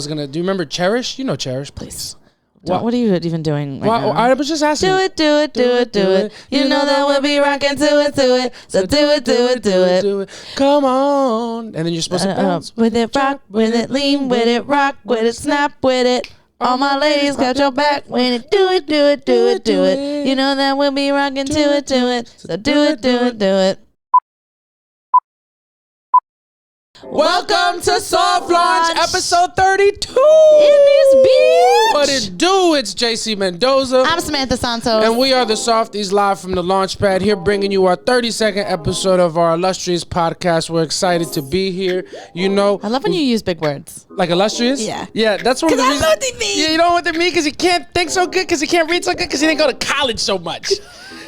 Do you remember Cherish? You know Cherish, please. What are you even doing right now? I was just asking. Do it. You know that we'll be rocking to it. So do it. Come on. And then you're supposed to bounce. With it, rock with it, lean with it, rock with it, snap with it. All my ladies got your back when it do it. You know that we'll be rocking to it. So do it. Welcome to Soft Launch, episode 32. In this bitch. What it do? It's JC Mendoza. I'm Samantha Santos. And we are the Softies live from the launch pad here, bringing you our 32nd episode of our illustrious podcast. We're excited to be here. You know, I love when you use big words. Like illustrious? Yeah, that's one of the reasons. I know what they mean. Yeah, you know what they mean? Because you can't think so good, because you can't read so good, because you didn't go to college so much.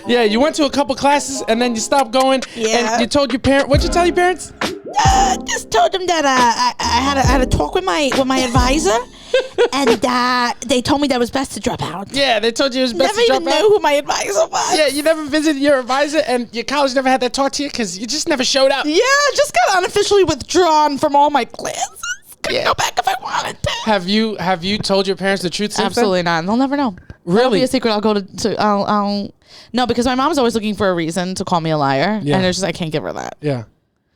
Yeah, you went to a couple classes, and then you stopped going, and you told your parents. What'd you tell your parents? Just told them that I had a talk with my advisor, and they told me that it was best to drop out. Yeah, they told you it was best never to drop out. Never even knew who my advisor was. Yeah, you never visited your advisor, and your college never had that talk to you because you just never showed up. Yeah, just got unofficially withdrawn from all my classes. Couldn't go back if I wanted to. Have you told your parents the truth since Absolutely not. They'll never know. Really? That'll be a secret. I'll go to no, because my mom's always looking for a reason to call me a liar, and it's just I can't give her that. Yeah.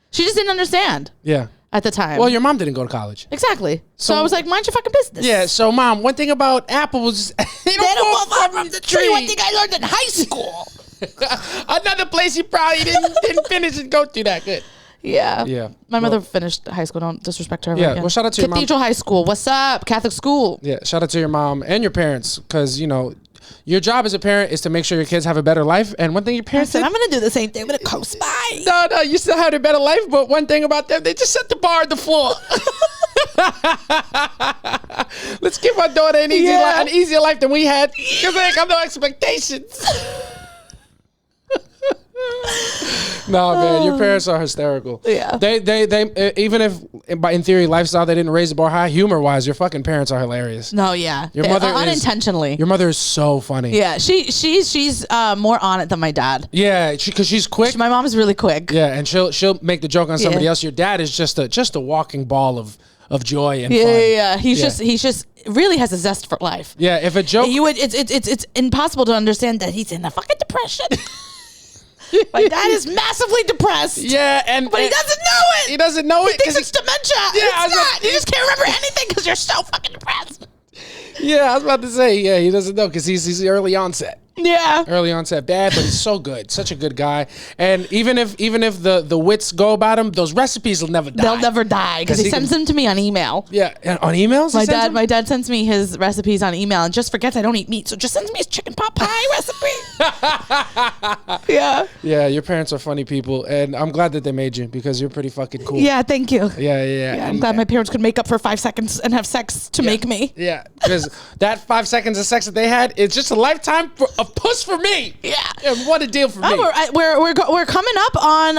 She just didn't understand. Yeah. At the time. Well, your mom didn't go to college. Exactly. So I was like, mind your fucking business. Yeah. So, Mom, one thing about Apple was they don't fall from the tree. One thing I learned in high school. Another place you probably didn't finish and go through that good. Yeah. Yeah. My mother finished high school. Don't disrespect her. Yeah. Well, shout out to your mom. Cathedral High School. What's up? Catholic school. Yeah. Shout out to your mom and your parents, because your job as a parent is to make sure your kids have a better life. And one thing your parents said, I'm going to do the same thing. I'm going to co-spy. No, you still have a better life. But one thing about them, they just set the bar at the floor. Let's give our daughter an easier life than we had, because they ain't got no expectations. No, man, your parents are hysterical. Yeah. They even if in theory lifestyle they didn't raise the bar high, humor wise, your fucking parents are hilarious. No, yeah. Your mother unintentionally. Your mother is so funny. Yeah, she's more on it than my dad. Yeah, because she's quick. My mom's really quick. Yeah, and she'll make the joke on somebody else. Your dad is just a walking ball of joy and fun. Yeah. He's just really has a zest for life. Yeah, if a joke, it's impossible to understand that he's in a fucking depression. My dad is massively depressed. Yeah, but he doesn't know it. He doesn't know it. He thinks it's dementia. Yeah, it's not. You just can't remember anything because you're so fucking depressed. Yeah, I was about to say, he doesn't know because he's early onset. Yeah. Early onset bad, but he's so good. Such a good guy. And even if the wits go about him, those recipes will never die. They'll never die because he sends them to me on email. Yeah, on emails? My dad sends me his recipes on email and just forgets I don't eat meat, so just sends me his chicken pot pie recipe. Yeah. Yeah, your parents are funny people, and I'm glad that they made you because you're pretty fucking cool. Yeah, thank you. Yeah. I'm glad my parents could make up for 5 seconds and have sex to make me. Yeah, because that 5 seconds of sex that they had, it's just a lifetime of puss for me. Yeah. And what a deal for me. We're coming up on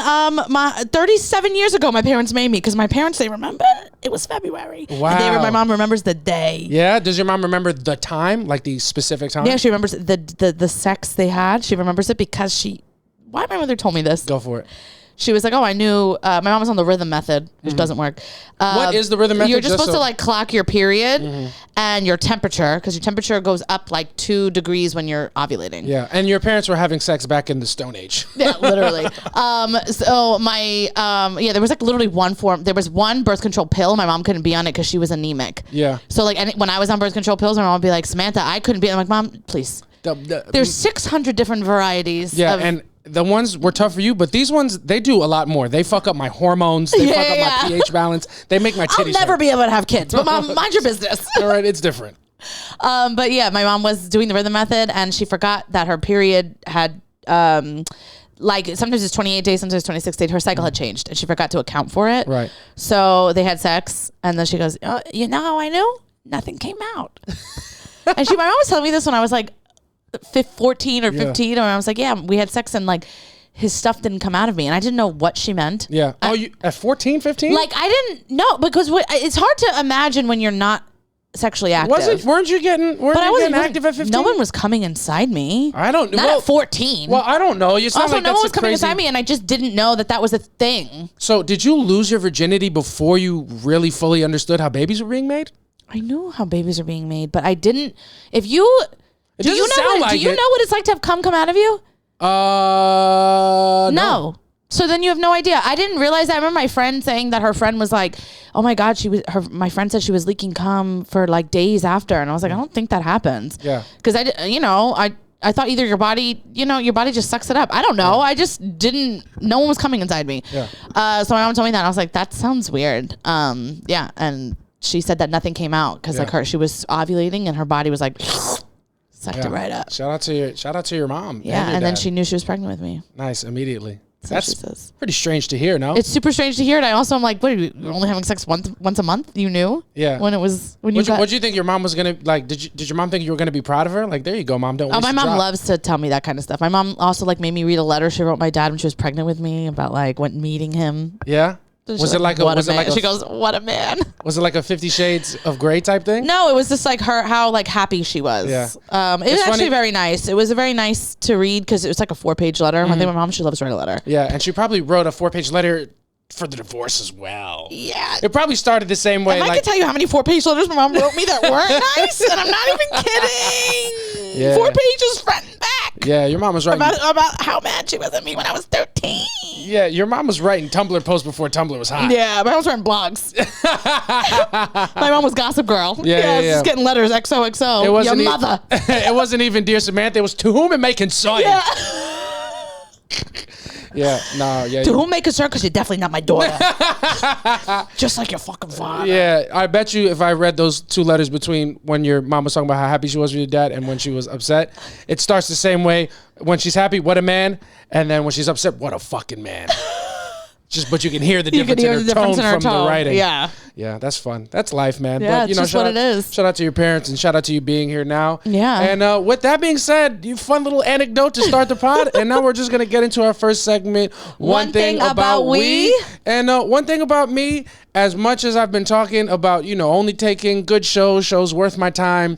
my 37 years ago. My parents made me because my parents, they remember it was February. Wow. And my mom remembers the day. Yeah. Does your mom remember the time, like the specific time? Yeah, she remembers the sex they had. She remembers it because why my mother told me this? Go for it. She was like, oh, I knew, my mom was on the rhythm method, which doesn't work. What is the rhythm method? You're just supposed to clock your period and your temperature, because your temperature goes up 2 degrees when you're ovulating. Yeah, and your parents were having sex back in the Stone Age. Yeah, literally. So my, there was literally one form. There was one birth control pill. My mom couldn't be on it because she was anemic. Yeah. So when I was on birth control pills, my mom would be like, Samantha, I couldn't be. I'm like, Mom, please. There's 600 different varieties. Yeah, and the ones were tough for you, but these ones, they do a lot more. They fuck up my hormones. They fuck up my pH balance. They make my titties I'll never hurt. be able to have kids, but Mom, mind your business. All right, it's different. But yeah, my mom was doing the rhythm method, and she forgot that her period had, sometimes it's 28 days, sometimes 26 days. Her cycle had changed, and she forgot to account for it. Right. So they had sex, and then she goes, oh, you know how I knew? Nothing came out. And my mom was telling me this when I was 14 or 15, and I was like, yeah, we had sex and his stuff didn't come out of me, and I didn't know what she meant. Yeah. You at 14, 15? I didn't know, because it's hard to imagine when you're not sexually active. Weren't you getting active at 15? No one was coming inside me. I don't know. Not at 14. Well, I don't know. You sound also, like no that's one was coming crazy... inside me, and I just didn't know that was a thing. So did you lose your virginity before you really fully understood how babies were being made? I knew how babies are being made, but I didn't. If you do, you know what it's like to have cum come out of you? No. So then you have no idea. I didn't realize that. I remember my friend saying that her friend was like, "Oh my God, my friend said she was leaking cum for like days after," and I was like, "I don't think that happens." Yeah. Because I thought either your body just sucks it up. I don't know. I just didn't. No one was coming inside me. Yeah. So my mom told me that. And I was like, that sounds weird. Yeah. And she said that nothing came out because she was ovulating and her body was like sucked it right up. Shout out to your mom. Yeah. And then she knew she was pregnant with me. Nice. Immediately. So That's pretty strange to hear, no? It's super strange to hear. And I also am like, what, are you only having sex once a month? You knew? Yeah. What did you think your mom was going to, like, did your mom think you were going to be proud of her? Like, there you go, Mom. Don't waste my mom drop. loves to tell me that kind of stuff. My mom also, like, made me read a letter she wrote my dad when she was pregnant with me about, like, meeting him. Yeah? Was it like she goes, what a man. Was it like a 50 Shades of Grey type thing? No, it was just like how like happy she was. Yeah. It was actually very nice. It was very nice to read because it was like a 4-page letter. I think my mom, she loves to write a letter. Yeah, and she probably wrote a 4-page letter for the divorce as well. Yeah. It probably started the same way. If I could tell you how many 4-page letters my mom wrote me that weren't nice, and I'm not even kidding. Yeah. 4 pages front and back. Yeah, your mom was writing about how mad she was at me when I was 13. Yeah, your mom was writing Tumblr posts before Tumblr was hot. Yeah, my mom was writing blogs. My mom was Gossip Girl. Yeah. Just getting letters XOXO. It wasn't your mother. It wasn't even Dear Samantha. It was To Whom It May Concern. Yeah. Yeah, no, yeah. To whom may concern, because you're definitely not my daughter. Just like your fucking father. Yeah, I bet you if I read those 2 letters between when your mom was talking about how happy she was with your dad and when she was upset, it starts the same way. When she's happy, what a man, and then when she's upset, what a fucking man. But you can hear the difference in her tone from the writing. Yeah. Yeah, that's fun. That's life, man. Yeah, but, it's just what it is. Shout out to your parents and shout out to you being here now. Yeah. And with that being said, you fun little anecdote to start the pod. And now we're just going to get into our first segment. One thing about we. And one thing about me, as much as I've been talking about, only taking good shows worth my time,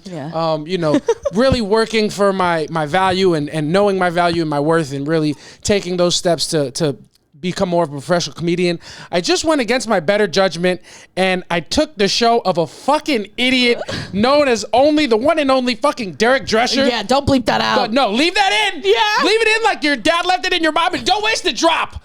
really working for my value and knowing my value and my worth and really taking those steps to become more of a professional comedian. I just went against my better judgment and I took the show of a fucking idiot known as the one and only fucking Derek Drescher. Yeah, don't bleep that out. No, leave that in. Yeah. Leave it in like your dad left it in your mom and don't waste the drop.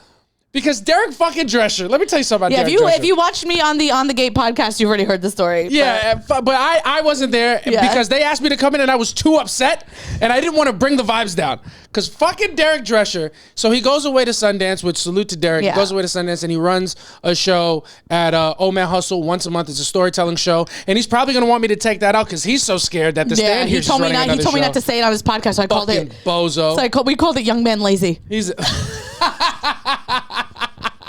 Because Derek fucking Drescher, let me tell you something about Derek Drescher. If you watched me on the Gate podcast, you've already heard the story. Yeah, but I wasn't there because they asked me to come in and I was too upset and I didn't want to bring the vibes down. Because fucking Derek Drescher, so he goes away to Sundance, which salute to Derek. Yeah. He goes away to Sundance and he runs a show at Oh Man Hustle once a month. It's a storytelling show. And he's probably going to want me to take that out because he's so scared that the stand here is running another show. He told me not to say it on his podcast, so I called it. Bozo. So we called it Young Man Lazy. He's...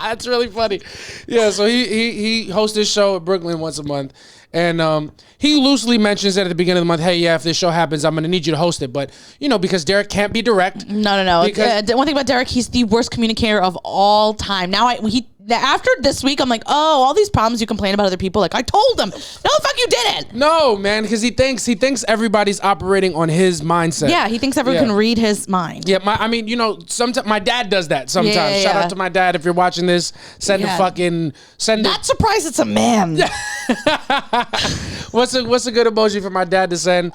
That's really funny. Yeah, so he hosts this show at Brooklyn once a month. And he loosely mentions that at the beginning of the month, hey, yeah, if this show happens, I'm going to need you to host it. But, because Derek can't be direct. No. One thing about Derek, he's the worst communicator of all time. Now, after this week, I'm like, oh, all these problems you complain about other people, like, I told them. No, the fuck you didn't. No, man, because he thinks everybody's operating on his mindset. Yeah, he thinks everyone can read his mind. Yeah, sometimes my dad does that sometimes. Yeah. Shout out to my dad if you're watching this. Not surprised it's a man. What's a good emoji for my dad to send?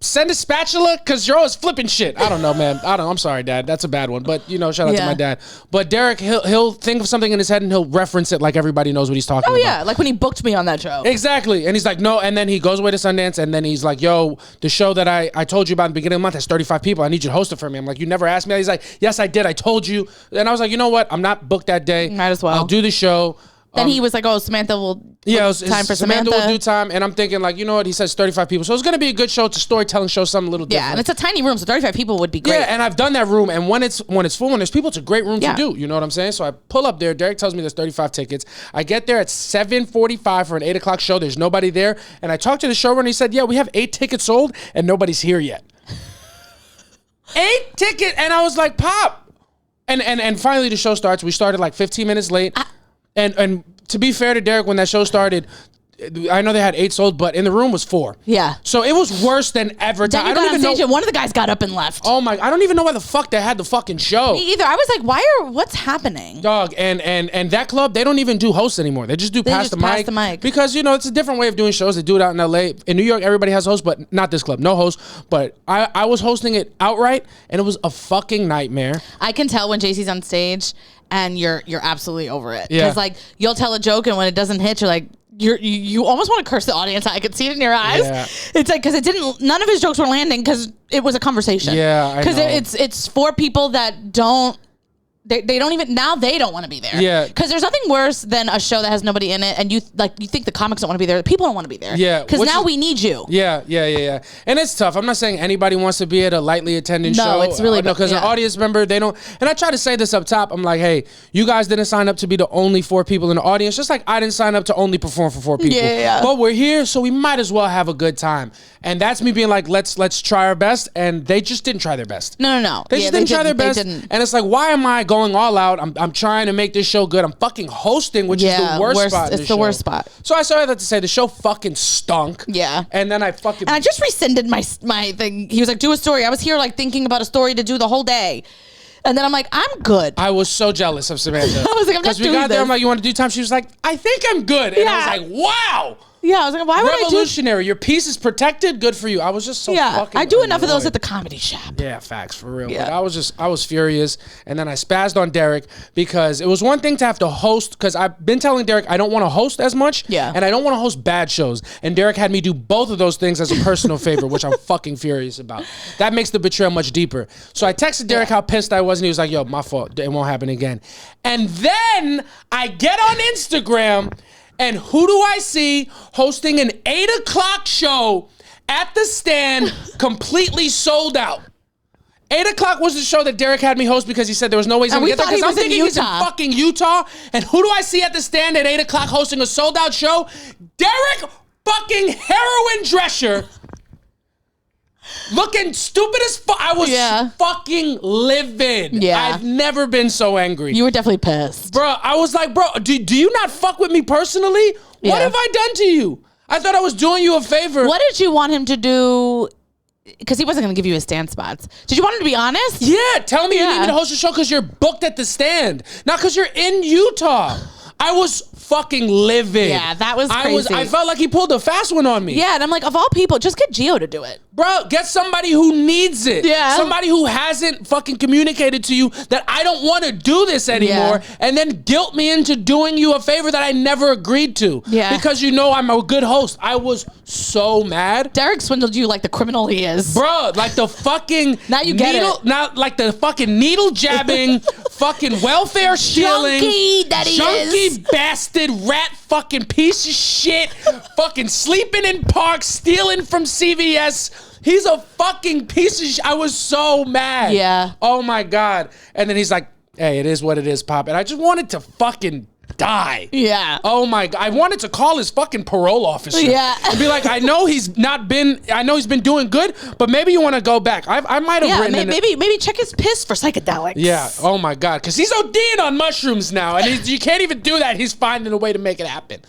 Send a spatula because you're always flipping shit. I don't know, man. I'm sorry, Dad. That's a bad one. But shout out to my dad. But Derek, he'll think of something in his head and he'll reference it like everybody knows what he's talking about. Oh yeah, like when he booked me on that show. Exactly. And he's like, no. And then he goes away to Sundance and then he's like, yo, the show that I told you about in the beginning of the month has 35 people. I need you to host it for me. I'm like, you never asked me. He's like, yes, I did. I told you. And I was like, you know what? I'm not booked that day. Might as well. I'll do the show. Then he was like, oh, Samantha will time for Samantha will do time. And I'm thinking like, you know what? He says 35 people. So it's going to be a good show. It's a storytelling show, something a little different. Yeah, and it's a tiny room, so 35 people would be great. Yeah, and I've done that room. And when it's full, when there's people, it's a great room to do. You know what I'm saying? So I pull up there. Derek tells me there's 35 tickets. I get there at 7:45 for an 8 o'clock show. There's nobody there. And I talked to the showrunner. He said, yeah, we have 8 tickets sold and nobody's here yet. 8 tickets. And I was like, Pop. And finally the show starts. We started like 15 minutes late. And to be fair to Derek, when that show started, I know they had 8 sold, but in the room was 4. Yeah. So it was worse than ever. Then you got on stage and one of the guys got up and left. Oh my! I don't even know why the fuck they had the fucking show. Me either. I was like, what's happening? Dog, and that club, they don't even do hosts anymore. They just do pass the mic. Because, it's a different way of doing shows. They do it out in LA. In New York, everybody has hosts, but not this club. No host. But I was hosting it outright, and it was a fucking nightmare. I can tell when JC's on stage and you're absolutely over it. Yeah. Because like you'll tell a joke and when it doesn't hit, you're like, you almost want to curse the audience. I could see it in your eyes. Yeah. It's like, because none of his jokes were landing because it was a conversation. Yeah, because it's for people that don't. They don't even, now they don't want to be there. Yeah. Because there's nothing worse than a show that has nobody in it and you think the comics don't want to be there. The people don't want to be there. Yeah. Because now we need you. Yeah. And it's tough. I'm not saying anybody wants to be at a lightly attended show. No, it's really... No, because an audience member, they don't... And I try to say this up top. I'm like, hey, you guys didn't sign up to be the only 4 people in the audience, just like I didn't sign up to only perform for 4 people. Yeah. But we're here, so we might as well have a good time. And that's me being like, let's try our best. And they just didn't try their best. No. They just didn't try their best. And it's like, why am I going all out? I'm trying to make this show good. I'm fucking hosting, which is the worst spot. It's the worst spot. So I started that to say the show fucking stunk. Yeah. And then I just rescinded my thing. He was like, do a story. I was here like thinking about a story to do the whole day. And then I'm like, I'm good. I was so jealous of Samantha. I was like, I'm not doing this. Because we got there, I'm like, you want to do time? She was like, I think I'm good. And I was like, wow. Yeah, I was like, why would I do... Revolutionary. Your piece is protected. Good for you. I was just so fucking I do annoyed. enough of those at the comedy shop. Yeah, facts, for real. Yeah. But I was furious. And then I spazzed on Derek because it was one thing to have to host, because I've been telling Derek I don't want to host as much. Yeah. And I don't want to host bad shows. And Derek had me do both of those things as a personal favor, which I'm fucking furious about. That makes the betrayal much deeper. So I texted Derek how pissed I was, and he was like, yo, my fault. It won't happen again. And then I get on Instagram, and who do I see hosting an 8 o'clock show at the Stand, completely sold out? 8 o'clock was the show that Derek had me host because he said there was no way he's going to get there. Because I'm thinking he's in fucking Utah. And who do I see at the Stand at 8 o'clock hosting a sold out show? Derek fucking Heroin Drescher. Looking stupid as fuck. I was fucking livid. Yeah. I've never been so angry. You were definitely pissed. Bro, I was like, bro, do you not fuck with me personally? What have I done to you? I thought I was doing you a favor. What did you want him to do? Because he wasn't going to give you his Stand spots. Did you want him to be honest? Yeah, tell me you need me to host a show because you're booked at the Stand. Not because you're in Utah. I was fucking livid. Yeah, that was crazy. I felt like he pulled a fast one on me. Yeah, and I'm like, of all people, just get Gio to do it. Bro, get somebody who needs it. Yeah. Somebody who hasn't fucking communicated to you that I don't want to do this anymore, and then guilt me into doing you a favor that I never agreed to. Yeah. Because you know I'm a good host. I was so mad. Derek swindled you like the criminal he is. Bro, like the fucking now you get it. Not like the fucking needle jabbing, fucking welfare stealing, junkie bastard rat fucking piece of shit, fucking sleeping in parks, stealing from CVS. He's a fucking piece of shit. I was so mad. Yeah. Oh my God. And then he's like, hey, it is what it is, Pop. And I just wanted to fucking die. Yeah. Oh my God. I wanted to call his fucking parole officer. Yeah. And be like, I know he's been doing good, but maybe you want to go back. I might have written maybe check his piss for psychedelics. Yeah. Oh my God. Because he's ODing on mushrooms now. And you can't even do that. He's finding a way to make it happen.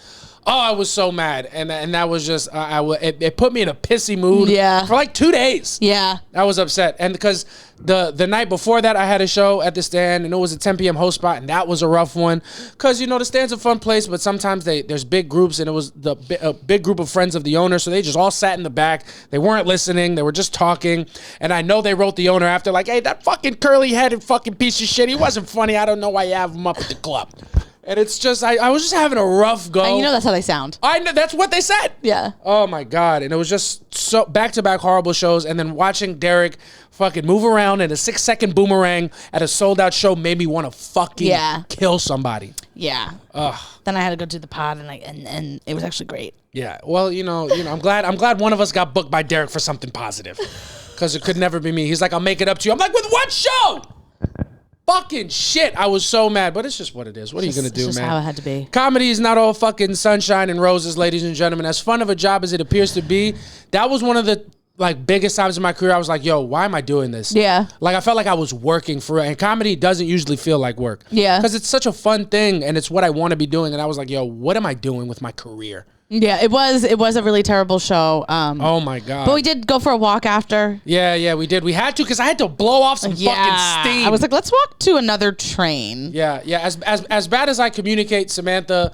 Oh, I was so mad, and that was just it put me in a pissy mood. Yeah. For like 2 days. Yeah. I was upset, and because the night before that I had a show at the Stand, and it was a 10 p.m. host spot, and that was a rough one, because the Stand's a fun place, but sometimes there's big groups, and it was a big group of friends of the owner, so they just all sat in the back. They weren't listening. They were just talking, and I know they wrote the owner after like, hey, that fucking curly-headed fucking piece of shit. He wasn't funny. I don't know why you have him up at the club. And it's just, I was just having a rough go. And that's how they sound. I know, that's what they said. Yeah. Oh my God. And it was just so back-to-back horrible shows. And then watching Derek fucking move around in a 6-second boomerang at a sold-out show made me want to fucking kill somebody. Yeah. Ugh. Then I had to go do the pod, and it was actually great. Yeah. Well, I'm glad one of us got booked by Derek for something positive. Because it could never be me. He's like, I'll make it up to you. I'm like, with what show? Fucking shit. I was so mad, but it's just what it is. What are you going to do, man? It's just how it had to be. Comedy is not all fucking sunshine and roses, ladies and gentlemen. As fun of a job as it appears to be, that was one of the biggest times in my career. I was like, yo, why am I doing this? Yeah. Like, I felt like I was working for it. And comedy doesn't usually feel like work. Yeah. Because it's such a fun thing, and it's what I want to be doing. And I was like, yo, what am I doing with my career? Yeah, it was a really terrible show. Oh my God. But we did go for a walk after. Yeah, we did. We had to because I had to blow off some fucking steam. I was like, let's walk to another train. Yeah. As bad as I communicate, Samantha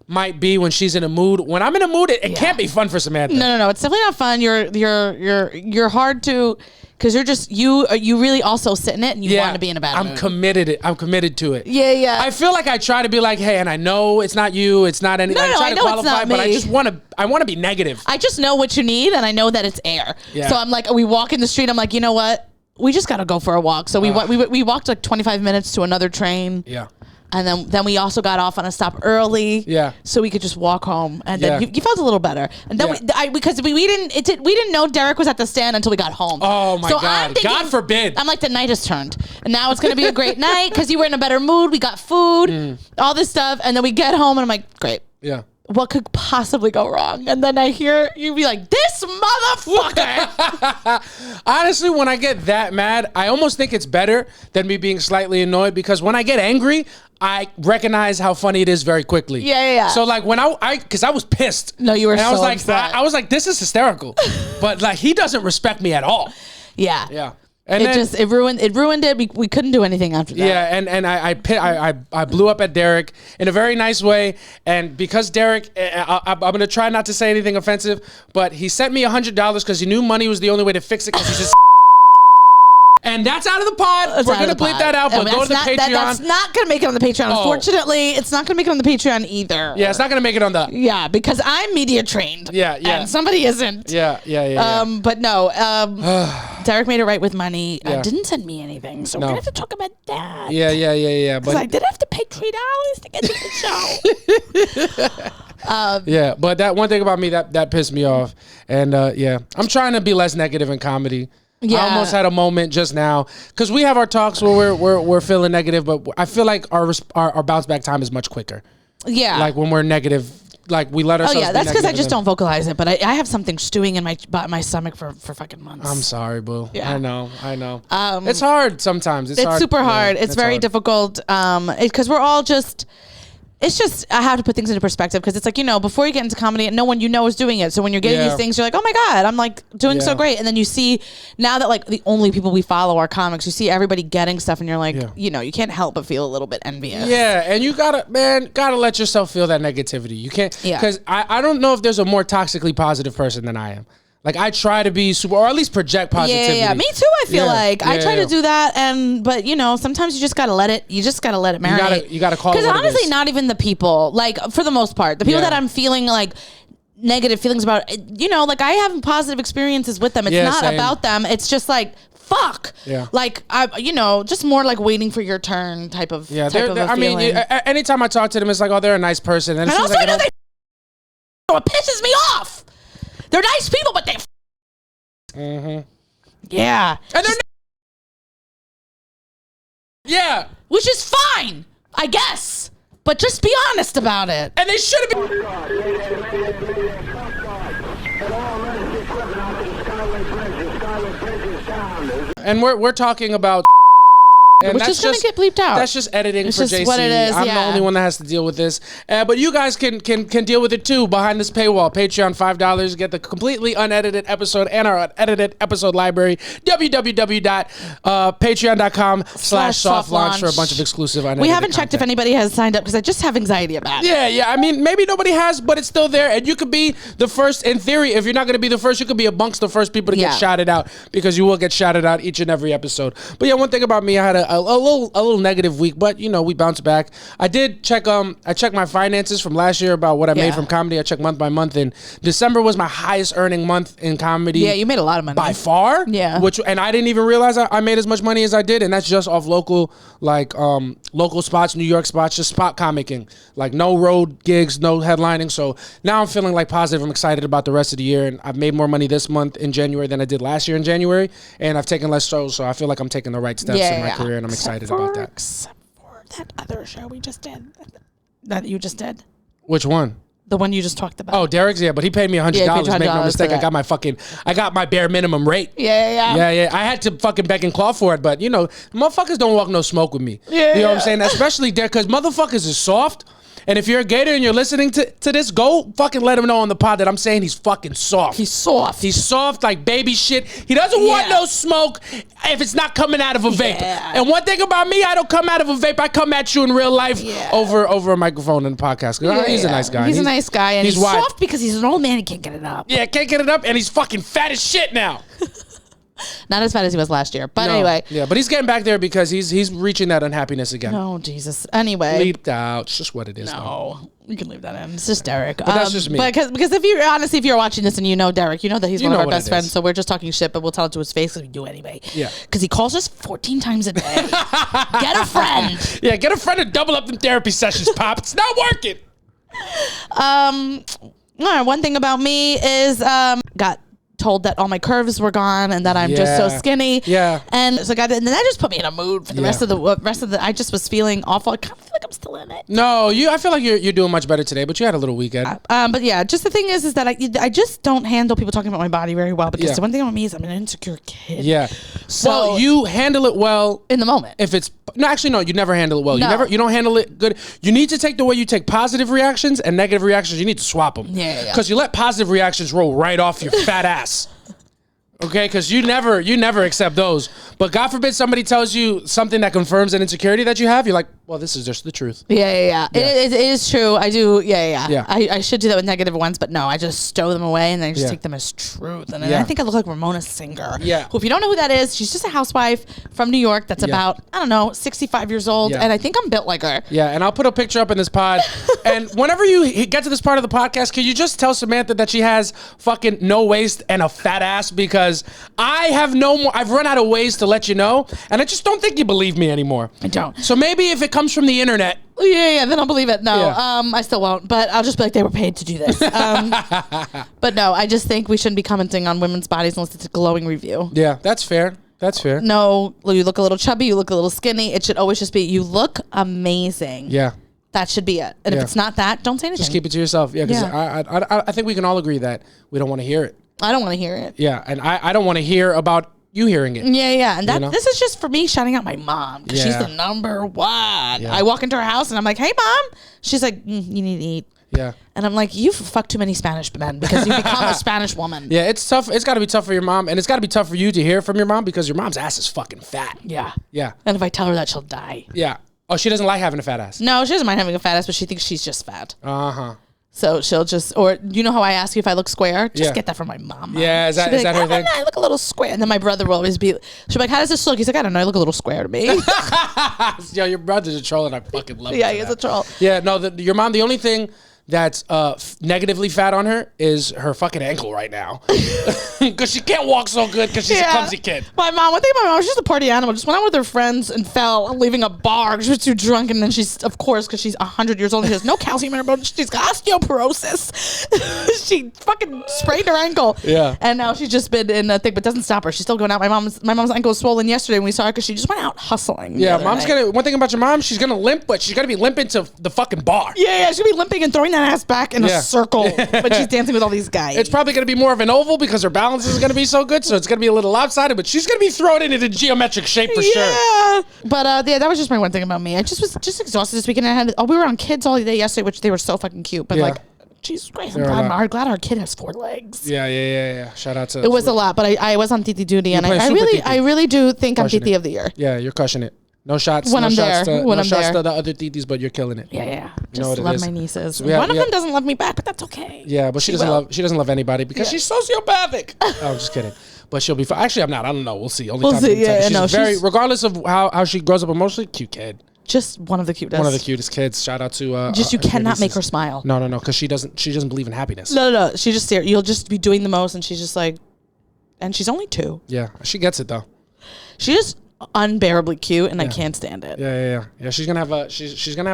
might be when she's in a mood. When I'm in a mood, it can't be fun for Samantha. No. It's definitely not fun. You're hard to. Because you're just you really also sit in it and you want to be in a bad mood. I'm committed to it. Yeah. I feel like I try to be like, hey, and I know it's not you, it's not any. I try to qualify, but I just want to be negative. I just know what you need, and I know that it's air. Yeah. So I'm like, we walk in the street. I'm like, you know what? We just got to go for a walk. So we walked like 25 minutes to another train. Yeah. And then we also got off on a stop early, so we could just walk home. And then you felt a little better. And then because we didn't know Derek was at the stand until we got home. Oh my God! God forbid! I'm like, the night has turned, and now it's gonna be a great night because you were in a better mood. We got food, all this stuff, and then we get home, and I'm like, great. Yeah. What could possibly go wrong? And then I hear you be like, this motherfucker. Honestly, when I get that mad, I almost think it's better than me being slightly annoyed because when I get angry, I recognize how funny it is very quickly. Yeah. So like when because I was pissed. No, you were. And I was like, upset. I was like, this is hysterical, but like he doesn't respect me at all. Yeah. Yeah. And it ruined it. We couldn't do anything after that. Yeah, and I blew up at Derek in a very nice way, and because Derek, I'm gonna try not to say anything offensive, but he sent me $100 because he knew money was the only way to fix it because he's just. And that's out of the pod. We're going to bleep that out, but go to the Patreon. That's not going to make it on the Patreon. Unfortunately, it's not going to make it on the Patreon either. Yeah, it's not going to make it on the... Yeah, because I'm media trained. Yeah. And somebody isn't. Yeah. But no, Derek made it right with money. Didn't send me anything, so we're going to have to talk about that. Yeah. Because I did have to pay $3 to get to the show. Yeah, but that one thing about me, that pissed me off. And I'm trying to be less negative in comedy. Yeah. I almost had a moment just now because we have our talks where we're feeling negative, but I feel like our bounce back time is much quicker. Yeah, like when we're negative, like we let ourselves. Oh yeah, that's because I just don't vocalize it. But I have something stewing in my stomach for fucking months. I'm sorry, boo. Yeah. I know. It's hard sometimes. It's hard. Super hard. It's very hard. Difficult. Because we're all just. It's just, I have to put things into perspective because it's like, before you get into comedy, no one you know is doing it. So when you're getting these things, you're like, oh my God, I'm like doing so great. And then you see now that like the only people we follow are comics, you see everybody getting stuff and you're like, you can't help but feel a little bit envious. Yeah. And you gotta let yourself feel that negativity. You can't, because I don't know if there's a more toxically positive person than I am. Like I try to be super, or at least project positivity. Yeah, me too. I feel like I try to do that, but sometimes you just gotta let it. You just gotta let it marinate. You gotta call it because honestly, not even the people. Like for the most part, the people that I'm feeling like negative feelings about. Like I have positive experiences with them. It's not about them. It's just like fuck. Yeah. Like I, just more like waiting for your turn type of. Yeah. I mean, anytime I talk to them, it's like, oh, they're a nice person, and also like, it pisses me off. They're nice people, but they. Yeah. And they're. Yeah. Which is fine, I guess. But just be honest about it. And they should have been. And we're talking about. And which is going to get bleeped out. That's just editing for JC. What it is, I'm the only one that has to deal with this. But you guys can deal with it too behind this paywall. Patreon, $5. Get the completely unedited episode and our unedited episode library. www.patreon.com/softlaunch for a bunch of exclusive unedited We haven't content. checked if anybody has signed up because I just have anxiety about it. Yeah. I mean, maybe nobody has, but it's still there. And you could be the first, in theory, if you're not going to be the first, you could be amongst the first people to get shouted out because you will get shouted out each and every episode. But yeah, one thing about me, I had a little negative week, but we bounced back. I did check I checked my finances from last year about what I made from comedy. I checked month by month, and December was my highest earning month in comedy. Yeah, you made a lot of money by far. Yeah, and I didn't even realize I made as much money as I did, and that's just off local spots, New York spots, just spot comicking, like no road gigs, no headlining. So now I'm feeling like positive. I'm excited about the rest of the year, and I've made more money this month in January than I did last year in January, and I've taken less shows, so I feel like I'm taking the right steps in my career. And I'm excited about that. Except for that other show we just did. That you just did. Which one? The one you just talked about. Oh, Derek's, but he paid me $100. Make no mistake, I got my bare minimum rate. Yeah. I had to fucking beg and claw for it, but motherfuckers don't walk no smoke with me. You know what I'm saying? Especially Derek, because motherfuckers is soft. And if you're a gator and you're listening to this, go fucking let him know on the pod that I'm saying he's fucking soft. He's soft. He's soft like baby shit. He doesn't want no smoke if it's not coming out of a vape. And one thing about me, I don't come out of a vape. I come at you in real life over a microphone in the podcast. He's a nice guy. He's a nice guy. And he's wide. soft because he's an old man. He can't get it up. Yeah, can't get it up. And he's fucking fat as shit now. Not as fat as he was last year. But anyway. Yeah, but he's getting back there because he's reaching that unhappiness again. Oh, Jesus. Anyway. Leaped out. It's just what it is. No. You can leave that in. It's just Derek. But that's just me. Because if you're watching this and you know Derek, you know that he's one of our best friends. So we're just talking shit, but we'll tell it to his face because we do anyway. Yeah. Because he calls us 14 times a day. Get a friend. Yeah, get a friend to double up them therapy sessions, Pop. It's not working. One thing about me is got told that all my curves were gone and that I'm just so skinny. Yeah. And so and then that just put me in a mood for the rest of the I just was feeling awful. I kind of feel like I'm still in it. No, I feel like you're doing much better today, but you had a little weekend. But yeah, just the thing is that I just don't handle people talking about my body very well because the one thing about me is I'm an insecure kid. Yeah. So well, you handle it well in the moment. If it's no, you never handle it well. No. You don't handle it good. You need to take the way you take positive reactions and negative reactions. You need to swap them. Yeah. Because you let positive reactions roll right off your fat ass. Okay, because you never accept those. But God forbid somebody tells you something that confirms an insecurity that you have. You're like, well, this is just the truth. Yeah. It is true. I do. Yeah. Yeah. I should do that with negative ones, but no, I just stow them away and then I just take them as truth. And I think I look like Ramona Singer. Yeah. Who, if you don't know who that is, she's just a housewife from New York that's about, 65 years old. Yeah. And I think I'm built like her. Yeah, and I'll put a picture up in this pod. And whenever you get to this part of the podcast, can you just tell Samantha that she has fucking no waist and a fat ass? Because I have no more. I've run out of ways to let you know, and I just don't think you believe me anymore. I don't. So maybe if it comes from the internet. Yeah, then I'll believe it. No, I still won't, but I'll just be like, they were paid to do this. But no, I just think we shouldn't be commenting on women's bodies unless it's a glowing review. Yeah, that's fair. That's fair. No, you look a little chubby, you look a little skinny. It should always just be, you look amazing. Yeah. That should be it. And if it's not that, don't say anything. Just keep it to yourself. Yeah, because I think we can all agree that we don't want to hear it. I don't want to hear it. Yeah, and I don't want to hear about you hearing it. Yeah. And this is just for me shouting out my mom because she's the number one. Yeah. I walk into her house and I'm like, hey, Mom. She's like, you need to eat. Yeah. And I'm like, you've fucked too many Spanish men because you become a Spanish woman. Yeah, it's tough. It's got to be tough for your mom. And it's got to be tough for you to hear from your mom because your mom's ass is fucking fat. Yeah. Yeah. And if I tell her that, she'll die. Yeah. Oh, she doesn't like having a fat ass. No, she doesn't mind having a fat ass, but she thinks she's just fat. Uh-huh. So she'll just, or you know how I ask you if I look square? Just get that from my mom. Yeah, is that her thing? I look a little square. And then my brother will always be, she'll be like, how does this look? He's like, I don't know, I look a little square to me. Yo, your brother's a troll and I fucking love it. Yeah, he's a troll. Yeah, no, your mom, the only thing that's negatively fat on her is her fucking ankle right now. Because she can't walk so good because she's a clumsy kid. One thing about my mom, she's just a party animal. Just went out with her friends and fell, leaving a bar. She was too drunk. And then she's, of course, because she's 100 years old, and she has no calcium in her bones. She's got osteoporosis. She fucking sprained her ankle. Yeah. And now she's just been in a thing, but doesn't stop her. She's still going out. My mom's ankle was swollen yesterday when we saw her because she just went out hustling. Yeah, mom's gonna, one thing about your mom, she's gonna limp, but she's gonna be limping to the fucking bar. Yeah, she'll be limping and throwing that ass back in a circle, but she's dancing with all these guys. It's probably going to be more of an oval because her balance is going to be so good, so it's going to be a little lopsided, but she's going to be thrown into geometric shape for sure. Yeah. But that was just my one thing about me. I just was exhausted this weekend. We were on kids all day yesterday, which they were so fucking cute, but like, Jesus Christ, I'm glad our kid has 4 legs. Yeah. Shout out to... It was a lot, but I was on Titi duty, and I really do think I'm Titi of the year. Yeah, you're crushing it. No shots. When no I'm shots there. to, When no I'm shots there. to the other titis, but you're killing it. Yeah. You know just what love my nieces. So one of them doesn't love me back, but that's okay. Yeah, but she doesn't love anybody because she's sociopathic. Oh, I'm just kidding. But she'll be fine. Actually, I'm not. I don't know. We'll see. We'll see. Yeah, she's regardless of how she grows up emotionally, cute kid. Just one of the cutest. One of the cutest kids. Shout out to you cannot make her smile. No, because she doesn't believe in happiness. No. She just you'll just be doing the most, and she's just like, and she's only 2. Yeah, she gets it though. She just unbearably cute, and I can't stand it. Yeah. She's gonna have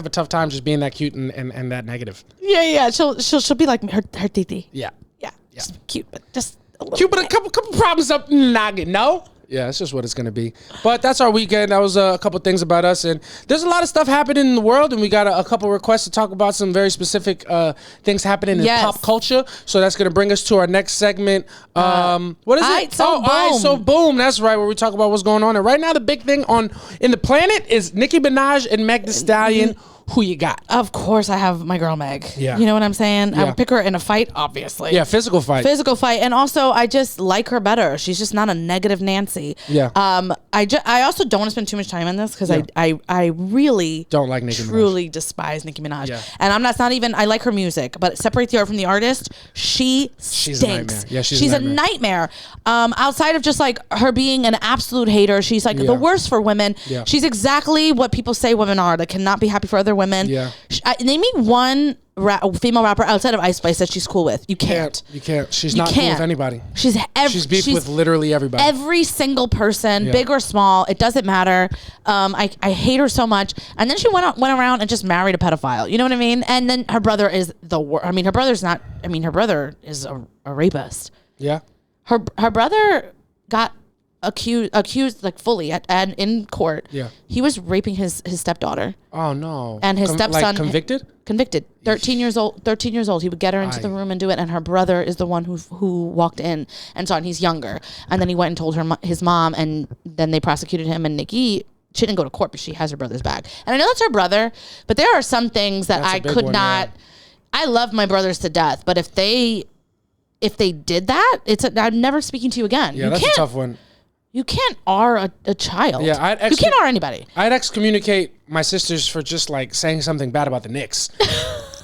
a tough time just being that cute and that negative. Yeah. She'll be like her titi. Yeah. Just cute, but just a little cute, but a couple problems up noggin. No. Yeah, it's just what it's going to be. But that's our weekend. That was a couple things about us. And there's a lot of stuff happening in the world. And we got a couple requests to talk about some very specific things happening in pop culture. So that's going to bring us to our next segment. What is it? So boom. That's right, where we talk about what's going on. And right now, the big thing in the planet is Nicki Minaj and Meg Thee Stallion, who you got? Of course, I have my girl Meg. Yeah. You know what I'm saying? Yeah. I would pick her in a fight, obviously. Yeah, physical fight. And also I just like her better. She's just not a negative Nancy. Yeah. I also don't want to spend too much time on this because I really don't like Nicki Minaj. Truly despise Nicki Minaj. Yeah. And I'm not even, I like her music, but separate the art from the artist. She's a nightmare. Yeah, she's a nightmare. Outside of just like her being an absolute hater, she's like the worst for women. Yeah. She's exactly what people say women are. That cannot be happy for other women. Yeah. Name me one female rapper outside of Ice Spice that she's cool with. You can't. You can't. She's not cool with anybody. She's beefed with literally everybody. Every single person, big or small, it doesn't matter. I hate her so much. And then she went around and just married a pedophile. You know what I mean? And then her brother is the worst. I mean, her brother is a rapist. Yeah. Her brother got accused like fully and in court. Yeah. He was raping his stepdaughter. Oh no. And his stepson like convicted? Convicted. 13 years old. He would get her into the room and do it, and her brother is the one who walked in and saw it, and he's younger. And then he went and told his mom, and then they prosecuted him, and Nikki, she didn't go to court, but she has her brother's back. And I know that's her brother, but there are some things that I could not. Yeah. I love my brothers to death, but if they did that, I'm never speaking to you again. Yeah, that's a tough one. You can't R a child. Yeah, you can't R anybody. I'd excommunicate my sisters for just like saying something bad about the Knicks.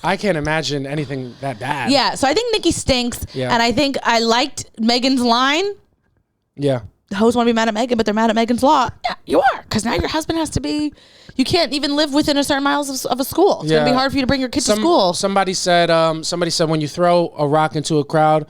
I can't imagine anything that bad. Yeah, so I think Nikki stinks. Yeah. And I think I liked Megan's line. Yeah. The hoes want to be mad at Megan, but they're mad at Megan's law. Yeah, you are. Because now your husband has to be... You can't even live within a certain miles of a school. It's going to be hard for you to bring your kid to school. Somebody said when you throw a rock into a crowd,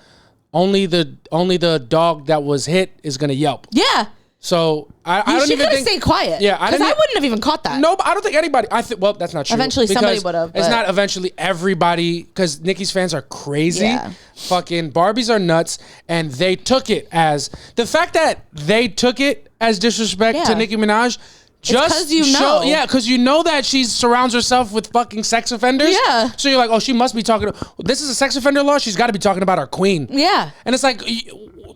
only the dog that was hit is going to yelp. Yeah. So I don't even think... stayed quiet. Yeah, because I wouldn't have even caught that. No, but I don't think anybody... Well, that's not true. Eventually somebody would have. It's not eventually everybody, because Nicki's fans are crazy. Yeah. Fucking Barbies are nuts, and they took it as... The fact that they took it as disrespect to Nicki Minaj... Just because you know that she surrounds herself with fucking sex offenders. Yeah. So you're like, oh, she must be talking. This is a sex offender law. She's got to be talking about our queen. Yeah. And it's like,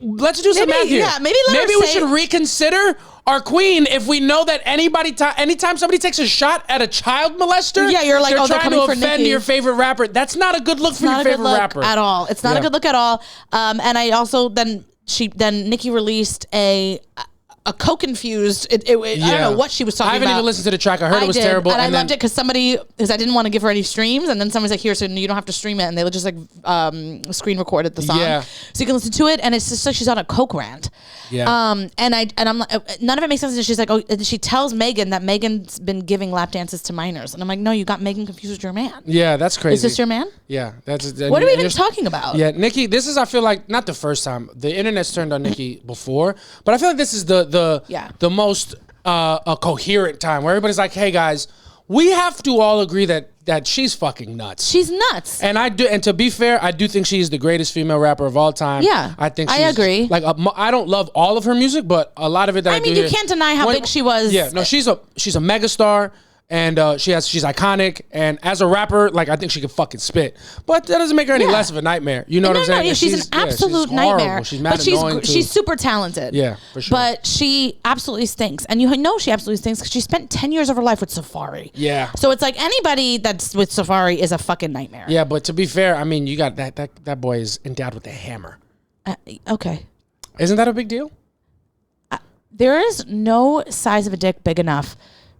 let's do some math here. Yeah, maybe we should reconsider our queen if we know that anytime somebody takes a shot at a child molester, you're like, they're they're trying to offend your favorite rapper. That's not a good look for your favorite rapper at all. It's not a good look at all. And I also then Nicki released a coke infused. I don't know what she was talking about. I haven't even listened to the track. I heard it was terrible, and I loved it because I didn't want to give her any streams, and then somebody's like, "Here, so you don't have to stream it," and they would just like screen recorded the song, so you can listen to it, and it's just like she's on a coke rant. Yeah. And I'm like, none of it makes sense. And she's like, she tells Megan that Megan's been giving lap dances to minors, and I'm like, no, you got Megan confused with your man. Yeah, that's crazy. Is this your man? Yeah, what are we even talking about? Yeah, Nicki. This is, I feel like, not the first time the internet's turned on Nicki before, but I feel like this is the most a coherent time where everybody's like, hey guys, we have to all agree that she's fucking nuts. She's nuts. And to be fair, I do think she's the greatest female rapper of all time. Yeah, I agree. Like I don't love all of her music, but a lot of it that you can't deny how big she was. Yeah, no, she's a megastar. And she's iconic, and as a rapper, like, I think she can fucking spit, but that doesn't make her any less of a nightmare. You know what I'm saying? Yeah, she's an absolute nightmare. She's mad annoying too. She's super talented. Yeah, for sure. But she absolutely stinks, and you know she absolutely stinks because she spent 10 years of her life with Safari. Yeah. So it's like anybody that's with Safari is a fucking nightmare. Yeah, but to be fair, I mean, you got that boy is endowed with a hammer. Okay. Isn't that a big deal? There is no size of a dick big enough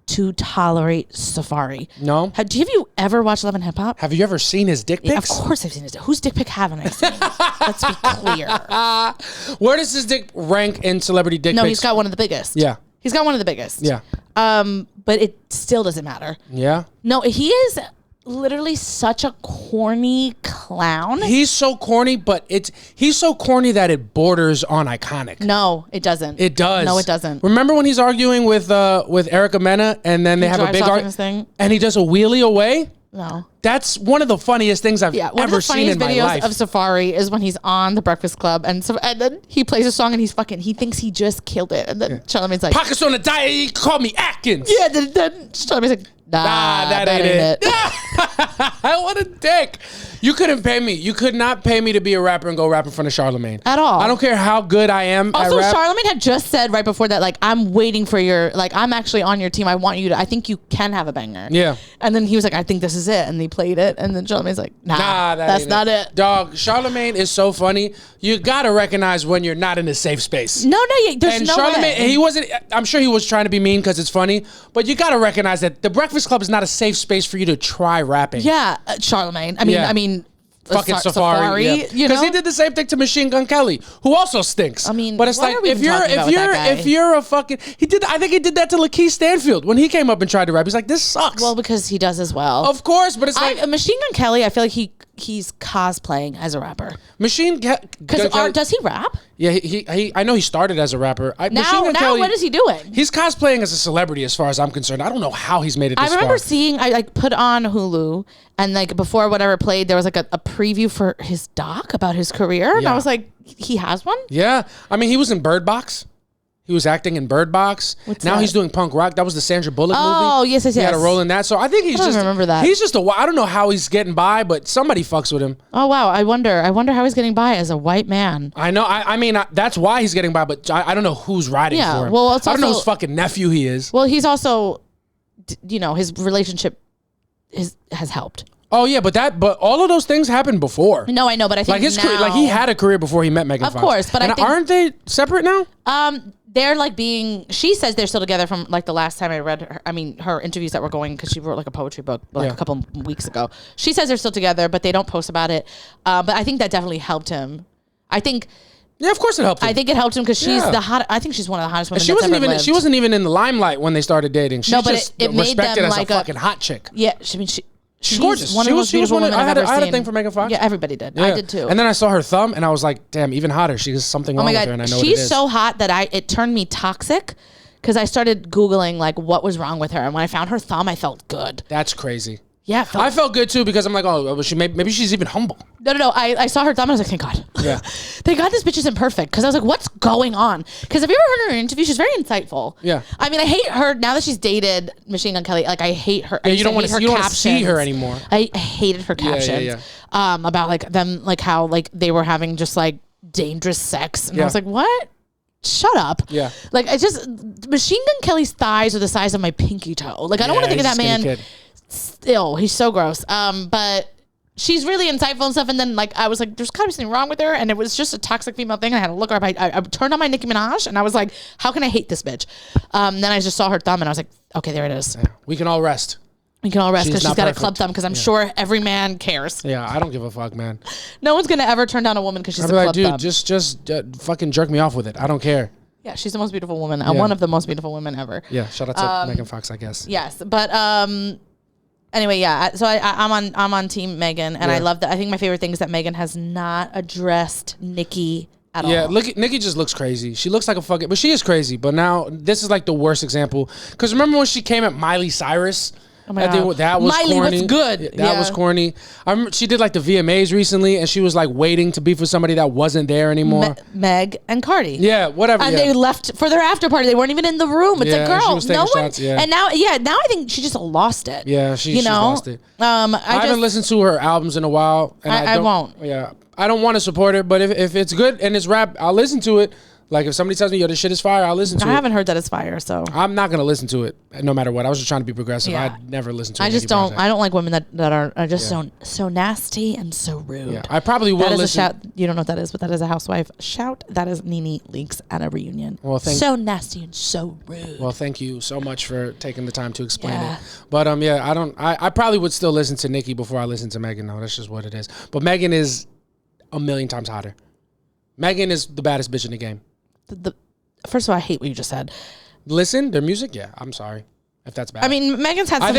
to tolerate Safari. No. Have you ever watched Love and Hip Hop? Have you ever seen his dick pics? Yeah, of course I've seen his dick. Whose dick pic haven't I seen? Let's be clear. Where does his dick rank in celebrity dick pics? No, he's got one of the biggest. Yeah. He's got one of the biggest. Yeah. But it still doesn't matter. Yeah. No, he is literally such a corny clown. He's so corny, but he's so corny that it borders on iconic. No, it doesn't. It does. No, it doesn't. Remember when he's arguing with Erica Mena, and then they have a big argument, and he does a wheelie away? No. That's one of the funniest things I've ever seen in my life. One of the funniest videos of Safari is when he's on the Breakfast Club and then he plays a song and he thinks he just killed it. And then Charlamagne's like, Pockets on the diet, he called me Atkins. Yeah, then Charlamagne's like, nah, that ain't it. What a dick. You couldn't pay me. You could not pay me to be a rapper and go rap in front of Charlamagne. At all. I don't care how good I am also, at rap. Charlamagne had just said right before that, like, I'm waiting for your, like, I'm actually on your team. I want you to, I think you can have a banger. Yeah. And then he was like, I think this is it. And he played it. And then Charlamagne's like, nah that's not it. Dog, Charlamagne is so funny. You got to recognize when you're not in a safe space. No, there's and no Charlamagne, way. he wasn't, I'm sure he was trying to be mean because it's funny, but you got to recognize that the Breakfast Club is not a safe space for you to try rapping. Yeah, Charlamagne. I mean, fucking Safari, you know, because he did the same thing to Machine Gun Kelly, who also stinks. I mean, but it's like if you're a fucking, I think he did that to Lakeith Stanfield when he came up and tried to rap. He's like, this sucks. Well, because he does as well, of course. But it's like Machine Gun Kelly. I feel like he's cosplaying as a rapper. Machine Gun Kelly, does he rap? Yeah, he I know he started as a rapper. Now Kelly, what is he doing? He's cosplaying as a celebrity, as far as I'm concerned. I don't know how he's made it this far. I remember seeing, I like put on Hulu, and like before whatever played, there was like a preview for his doc about his career, and I was like, he has one? Yeah, I mean, he was in Bird Box. He was acting in Bird Box. Now he's doing punk rock. That was the Sandra Bullock movie. Oh, yes. He had a role in that. So I think I don't remember that. He's just I don't know how he's getting by, but somebody fucks with him. Oh, wow. I wonder how he's getting by as a white man. I know. I mean, that's why he's getting by, but I don't know who's riding for him. Well, I don't know whose fucking nephew he is. Well, he's also, his relationship has helped. Oh yeah, but all of those things happened before. No, I know, but I think like his career, like he had a career before he met Megan Fox. Of course, but aren't they separate now? They're like she says they're still together from like the last time I read her interviews that were going, because she wrote like a poetry book a couple weeks ago. She says they're still together, but they don't post about it. But I think that definitely helped him. I think. Yeah, of course it helped him. I think it helped him because she's the hot. I think she's one of the hottest women. She wasn't even in the limelight when they started dating. She's just it made respected them as like a fucking hot chick. Yeah, She's gorgeous. One of the most beautiful women I've ever seen. I had a thing for Megan Fox. Yeah, everybody did. Yeah. I did too. And then I saw her thumb, and I was like, "Damn, even hotter." She has something wrong with her, and I know what it is. She's so hot that it turned me toxic, because I started Googling like what was wrong with her, and when I found her thumb, I felt good. That's crazy. Yeah, I felt good too, because I'm like, oh, maybe she's even humble. No. I saw her thumb and I was like, thank God. Yeah. Thank God this bitch isn't perfect. Because I was like, what's going on? Because have you ever heard her in an interview? She's very insightful. Yeah. I mean, I hate her now that she's dated Machine Gun Kelly. Like, I hate her. Yeah, you don't want to see her anymore. I hated her captions about like them, like how like they were having just like dangerous sex, and I was like, what? Shut up. Yeah. Like, I just Machine Gun Kelly's thighs are the size of my pinky toe. Like, I don't want to think of that man. Kid. Still, he's so gross. But she's really insightful and stuff. And then like I was like, there's gotta be something wrong with her, and it was just a toxic female thing. I had to look her up. I turned on my Nicki Minaj, and I was like, how can I hate this bitch? Then I just saw her thumb, and I was like, okay, there it is. Yeah. We can all rest. We can all rest because she's got a club thumb. Because I'm sure every man cares. Yeah, I don't give a fuck, man. No one's gonna ever turn down a woman because she's a club thumb. Dude, just fucking jerk me off with it. I don't care. Yeah, she's the most beautiful woman. One of the most beautiful women ever. Yeah, shout out to Megan Fox, I guess. Yes, but anyway, yeah. So I'm on Team Megan, and I love that. I think my favorite thing is that Megan has not addressed Nicki at all. Yeah, Nicki just looks crazy. She looks like a fucking, but she is crazy. But now this is like the worst example, because remember when she came at Miley Cyrus? Oh my God. That was Miley, corny. what's good? That was corny. I remember she did like the VMAs recently, and she was like waiting to be for somebody that wasn't there anymore. Meg and Cardi. Yeah, whatever. And they left for their after party. They weren't even in the room. It's like, girl, no one. Shots, And now I think she just lost it. Yeah, she lost it. I haven't listened to her albums in a while, and I won't. Yeah, I don't want to support her, but if it's good and it's rap, I'll listen to it. Like if somebody tells me, yo, this shit is fire, I'll listen to it. I haven't heard that it's fire, so I'm not gonna listen to it no matter what. I was just trying to be progressive. Yeah. I'd never listen to it. I don't like women that are just so nasty and so rude. Yeah. I probably will listen. That is a shout. You don't know what that is, but that is a housewife shout. That is Nene Leakes at a reunion. Well, so nasty and so rude. Well, thank you so much for taking the time to explain it. But I probably would still listen to Nicki before I listen to Megan, though. That's just what it is. But Megan is a million times hotter. Megan is the baddest bitch in the game. First of all, I hate what you just said. Listen, their music, yeah. I'm sorry if that's bad. I mean, Megan's had some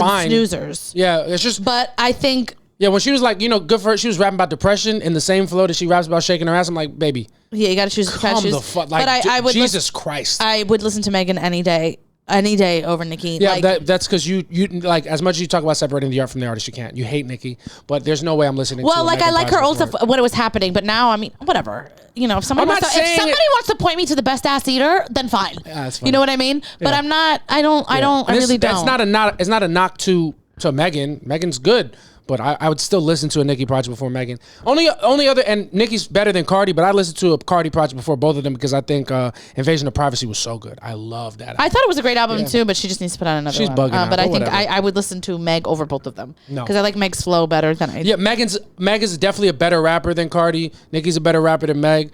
snoozers. Yeah, it's just. But I think. Yeah, when she was like, good for her, she was rapping about depression in the same flow that she raps about shaking her ass. I'm like, baby. Yeah, you got to choose. Come the fuck. Like, but I would Jesus Christ. I would listen to Megan any day. any day over Nicki. Yeah, like, that's because you like, as much as you talk about separating the art from the artist, you can't. You hate Nicki, but there's no way I'm listening to well, like I like her old stuff before. when it was happening, but now, I mean, whatever. You know, if somebody, I'm not saying if somebody wants to point me to the best ass eater, then fine. Yeah, that's fine. You know what I mean? But I'm not, I really don't. It's not a knock to Megan. Megan's good. But I would still listen to a Nicki project before Megan. Only other, and Nicki's better than Cardi, but I listened to a Cardi project before both of them because I think Invasion of Privacy was so good. I love that album. I thought it was a great album too, but she just needs to put out another She's one. bugging out, but I think whatever. I would listen to Meg over both of them. No. Because I like Meg's flow better than I do. Yeah, Meg is definitely a better rapper than Cardi. Nicki's a better rapper than Meg.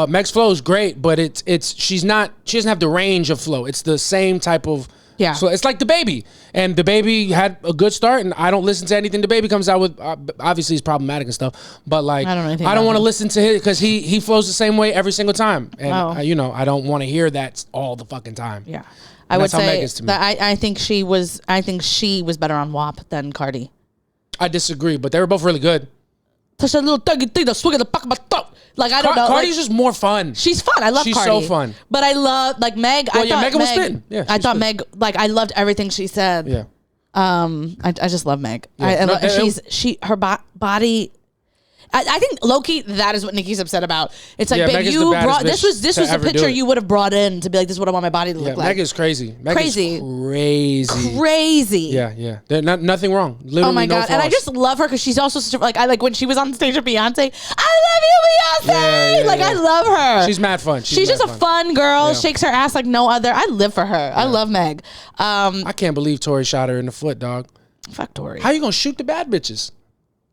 Meg's flow is great, but she doesn't have the range of flow. It's the same type of. Yeah. So it's like DaBaby. And DaBaby had a good start, and I don't listen to anything DaBaby comes out with. Obviously, he's problematic and stuff. But like, I don't want to listen to him because he flows the same way every single time. And, I don't want to hear that all the fucking time. Yeah. I would say that I think she was better on WAP than Cardi. I disagree, but they were both really good. Touch that little thuggy thing, the swing of the back of my throat. Like, I don't know. Cardi's just more fun. She's fun. I love Cardi. She's so fun. But I love, like, Meg. Well, Megan was spitting. Yeah, I thought Meg, like, I loved everything she said. Yeah. I just love Meg. Yeah. Her body. I think low-key, that is what Nicki's upset about. It's like, babe, Megan's you the baddest brought this was bitch a to picture ever do it. you would have brought in to be like, this is what I want my body to look like. Meg is crazy. Crazy. Yeah. There's nothing wrong. Literally, oh my God. And I just love her because she's also such a, like, I like when she was on stage with Beyonce. I love you, Beyonce. I love her. She's mad fun. She's just a fun girl. Yeah. Shakes her ass like no other. I live for her. I love Meg. I can't believe Tori shot her in the foot, dog. Fuck Tori. How you gonna shoot the bad bitches?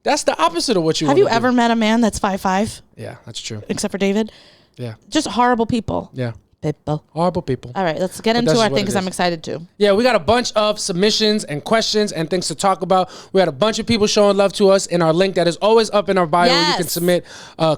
That's the opposite of what you have you ever met a man that's 5'5"? Yeah, that's true. Except for David? Yeah. Just horrible people. Yeah. People. Horrible people. All right, let's get into our thing because I'm excited too. Yeah, we got a bunch of submissions and questions and things to talk about. We had a bunch of people showing love to us in our link that is always up in our bio. Yes. You can submit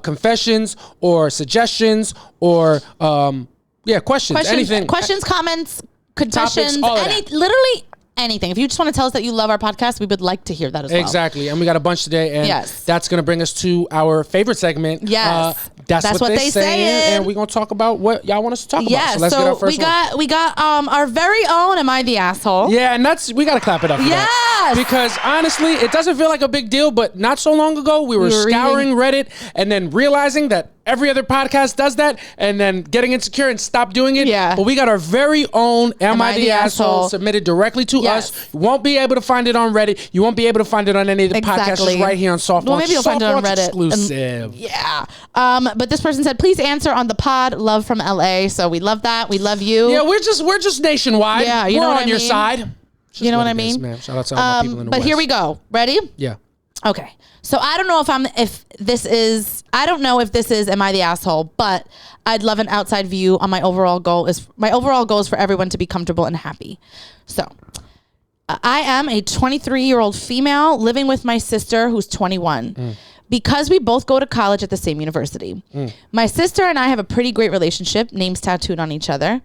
confessions or suggestions or questions. Anything. Questions, comments, confessions, Topics, all of that. literally anything. If you just want to tell us that you love our podcast, we would like to hear that as well. Exactly. And we got a bunch today. And that's going to bring us to our favorite segment. Yes. That's what they saying. And we're going to talk about what y'all want us to talk about. So let's get our first one. We got our very own Am I the Asshole? Yeah, and we got to clap it up for that. Because honestly, it doesn't feel like a big deal, but not so long ago, we were scouring Reddit and then realizing that every other podcast does that and then getting insecure and stop doing it. Yeah. But we got our very own Am I the Asshole submitted directly to us. You won't be able to find it on Reddit. You won't be able to find it on any of the podcasts right here on Soft Well, maybe you'll find it on Reddit. Exclusive. But this person said, please answer on the pod. Love from LA. So we love that. We love you. Yeah, we're just nationwide. Yeah, we're on your side. You know what I mean? Shout out to all my people in the West. Here we go. Ready? Yeah. Okay. So I don't know if this is Am I the Asshole, but I'd love an outside view on my overall goal is for everyone to be comfortable and happy. So I am a 23-year-old female living with my sister who's 21. Because we both go to college at the same university. My sister and I have a pretty great relationship, names tattooed on each other.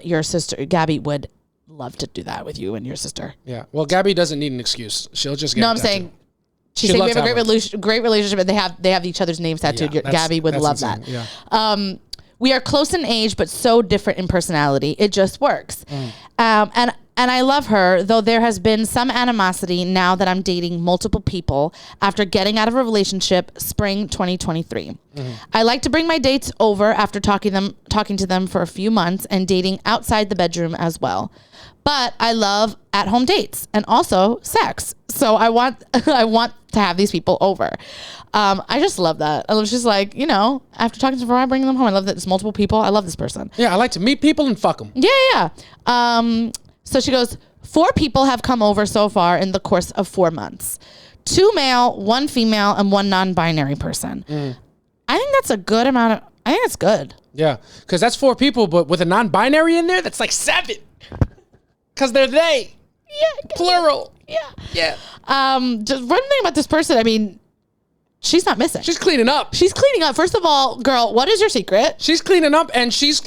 Your sister, Gabby, would love to do that with you and your sister. Yeah. Well, Gabby doesn't need an excuse. She'll just get I'm saying she's saying we have a great relationship and they have each other's names tattooed. Yeah, Gabby would love insane. that. Yeah. We are close in age, but so different in personality. It just works. And I love her, though there has been some animosity now that I'm dating multiple people after getting out of a relationship spring 2023. I like to bring my dates over after talking to them for a few months and dating outside the bedroom as well. But I love at-home dates and also sex. So I want to have these people over. I just love that. I was just like, after talking to them, I bring them home. I love that it's multiple people. I love this person. Yeah, I like to meet people and fuck them. Yeah. So she goes, 4 people have come over so far in the course of 4 months. 2 male, 1 female, and 1 non-binary person. I think that's a good amount I think that's good. Yeah, because that's 4 people, but with a non-binary in there, that's like 7. Because they're they. Yeah. Plural. Yeah. Just one thing about this person, I mean, she's not missing. She's cleaning up. First of all, girl, what is your secret? She's cleaning up, and she's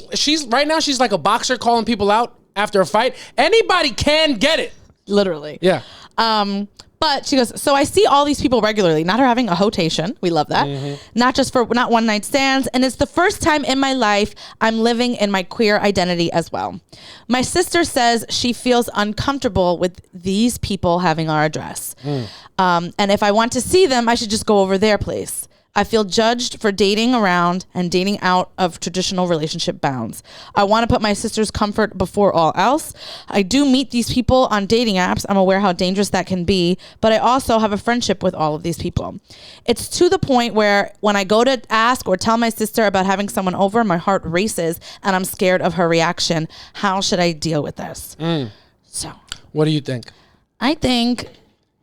right now she's like a boxer calling people out after a fight. Anybody can get it. Literally. Yeah. But But she goes, so I see all these people regularly, not her having a hotation. We love that. Not one night stands. And it's the first time in my life I'm living in my queer identity as well. My sister says she feels uncomfortable with these people having our address. And if I want to see them, I should just go over their place. I feel judged for dating around and dating out of traditional relationship bounds. I want to put my sister's comfort before all else. I do meet these people on dating apps. I'm aware how dangerous that can be, but I also have a friendship with all of these people. It's to the point where when I go to ask or tell my sister about having someone over, my heart races and I'm scared of her reaction. How should I deal with this? So, what do you think? I think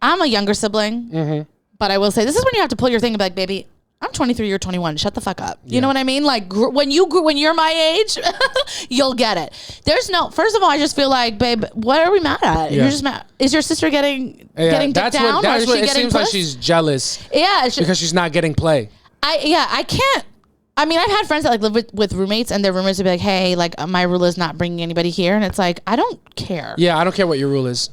I'm a younger sibling, but I will say this is when you have to pull your thing and be like, baby, I'm 23, you're 21. Shut the fuck up. You know what I mean? Like when you're my age, you'll get it. First of all, I just feel like, babe, what are we mad at? You're just mad. Is your sister getting dicked down? That's or is what she it getting seems puss? like she's jealous. Yeah. Because she's not getting play. I can't. I mean, I've had friends that like live with roommates and their roommates would be like, hey, like my rule is not bringing anybody here. And it's like, I don't care. Yeah, I don't care what your rule is.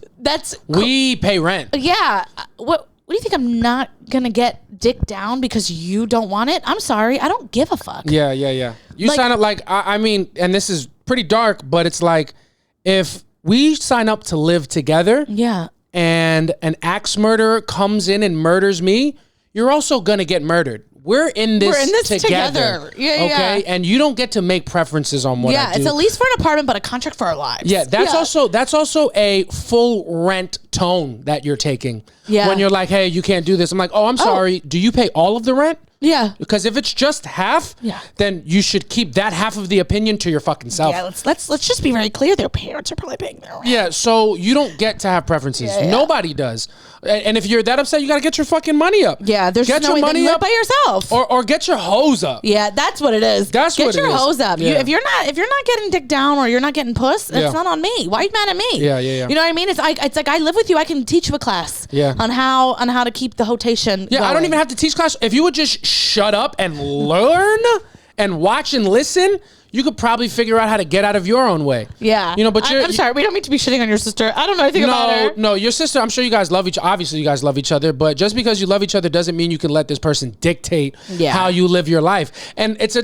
We pay rent. Yeah. What do you think? I'm not going to get dick down because you don't want it? I'm sorry. I don't give a fuck. Yeah. You sign up like, I mean, and this is pretty dark, but it's like if we sign up to live together and an axe murderer comes in and murders me, you're also going to get murdered. We're in this together. Okay. And you don't get to make preferences on what I do. It's a lease for an apartment, but a contract for our lives. Yeah. That's also a full rent tone that you're taking. Yeah. When you're like, hey, you can't do this. I'm like, oh, I'm sorry. Do you pay all of the rent? Yeah. Because if it's just half, then you should keep that half of the opinion to your fucking self. Yeah, let's just be very clear. Their parents are probably paying their rent. Yeah, so you don't get to have preferences. Nobody does. And if you're that upset, you got to get your fucking money up. Yeah, there's get no your way money to do up it by yourself. Or get your hose up. Yeah, that's what it is. Get your hose up. Yeah. If you're not getting dick down or you're not getting puss, it's not on me. Why are you mad at me? Yeah. You know what I mean? It's like I live with you. I can teach you a class. Yeah. On how to keep the hotation. Yeah, going. I don't even have to teach class. If you would just shut up and learn and watch and listen, you could probably figure out how to get out of your own way. Yeah. You know, but I'm sorry, we don't mean to be shitting on your sister. I don't know anything about her. No, your sister, I'm sure you guys love each other. Obviously, you guys love each other, but just because you love each other doesn't mean you can let this person dictate how you live your life. And it's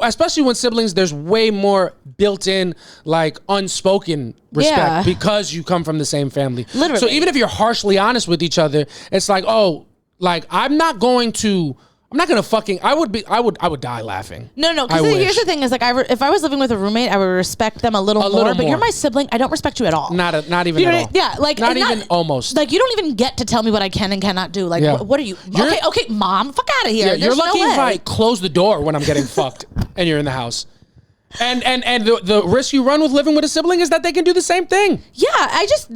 especially when siblings, there's way more built-in, like, unspoken respect because you come from the same family. Literally. So even if you're harshly honest with each other, it's like, oh, like, I'm not gonna fucking. I would die laughing. No. Because here's the thing: is like, if I was living with a roommate, I would respect them a little more. But you're my sibling. I don't respect you at all. Not even at all. Yeah, like not even almost. Like you don't even get to tell me what I can and cannot do. Like what are you? Okay, mom, fuck out of here. Yeah, you're lucky if I close the door when I'm getting fucked and you're in the house. And the risk you run with living with a sibling is that they can do the same thing. Yeah, I just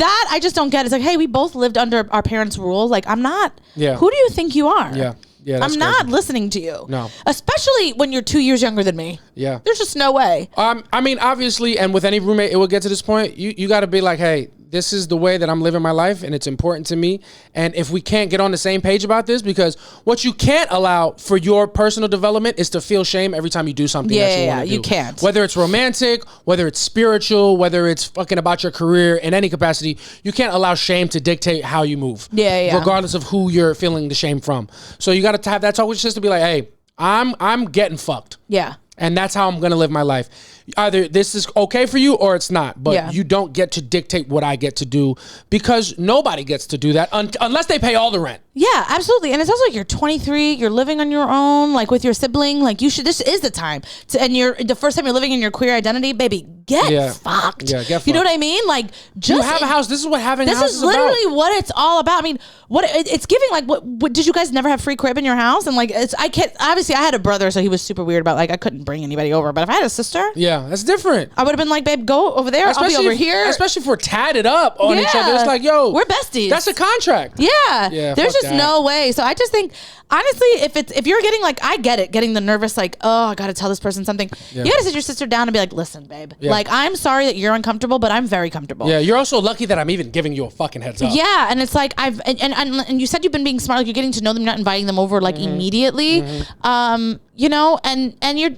don't get it. It's like, hey, we both lived under our parents' rule. Like, I'm not. Yeah. Who do you think you are? Yeah. Yeah, I'm not listening to you. No. Especially when you're 2 years younger than me. Yeah. There's just no way. I mean, obviously, and with any roommate, it will get to this point. You got to be like, hey, this is the way that I'm living my life, and it's important to me. And if we can't get on the same page about this, because what you can't allow for your personal development is to feel shame every time you do something that you want to do. You can't. Whether it's romantic, whether it's spiritual, whether it's fucking about your career in any capacity, you can't allow shame to dictate how you move. Yeah. Regardless of who you're feeling the shame from. So you got to have that talk with your sister, be like, hey, I'm getting fucked. Yeah. And that's how I'm going to live my life. Either this is okay for you or it's not. But you don't get to dictate what I get to do because nobody gets to do that unless they pay all the rent. Yeah, absolutely. And it's also like you're 23, you're living on your own, like with your sibling. Like this is the time. And you're the first time you're living in your queer identity, baby, get fucked. Yeah, get fucked. You know what I mean? Like just you have a house. This is what having a house is about. This is literally what it's all about. I mean, it's giving like what did you guys never have free crib in your house? And like I can't obviously I had a brother, so he was super weird about like I couldn't bring anybody over. But if I had a sister, that's different. I would have been like, babe, go over there. I'll be over here. Especially if we're tatted up on each other. It's like, yo, we're besties. That's a contract. Yeah. There's just no way. So I just think, honestly, if you're getting like, I get it, getting the nervous, like, oh, I got to tell this person something. You got to sit your sister down and be like, listen, babe, like, I'm sorry that you're uncomfortable, but I'm very comfortable. Yeah. You're also lucky that I'm even giving you a fucking heads up. Yeah. And it's like, and you said you've been being smart, like you're getting to know them, you're not inviting them over like immediately. You know, and you're,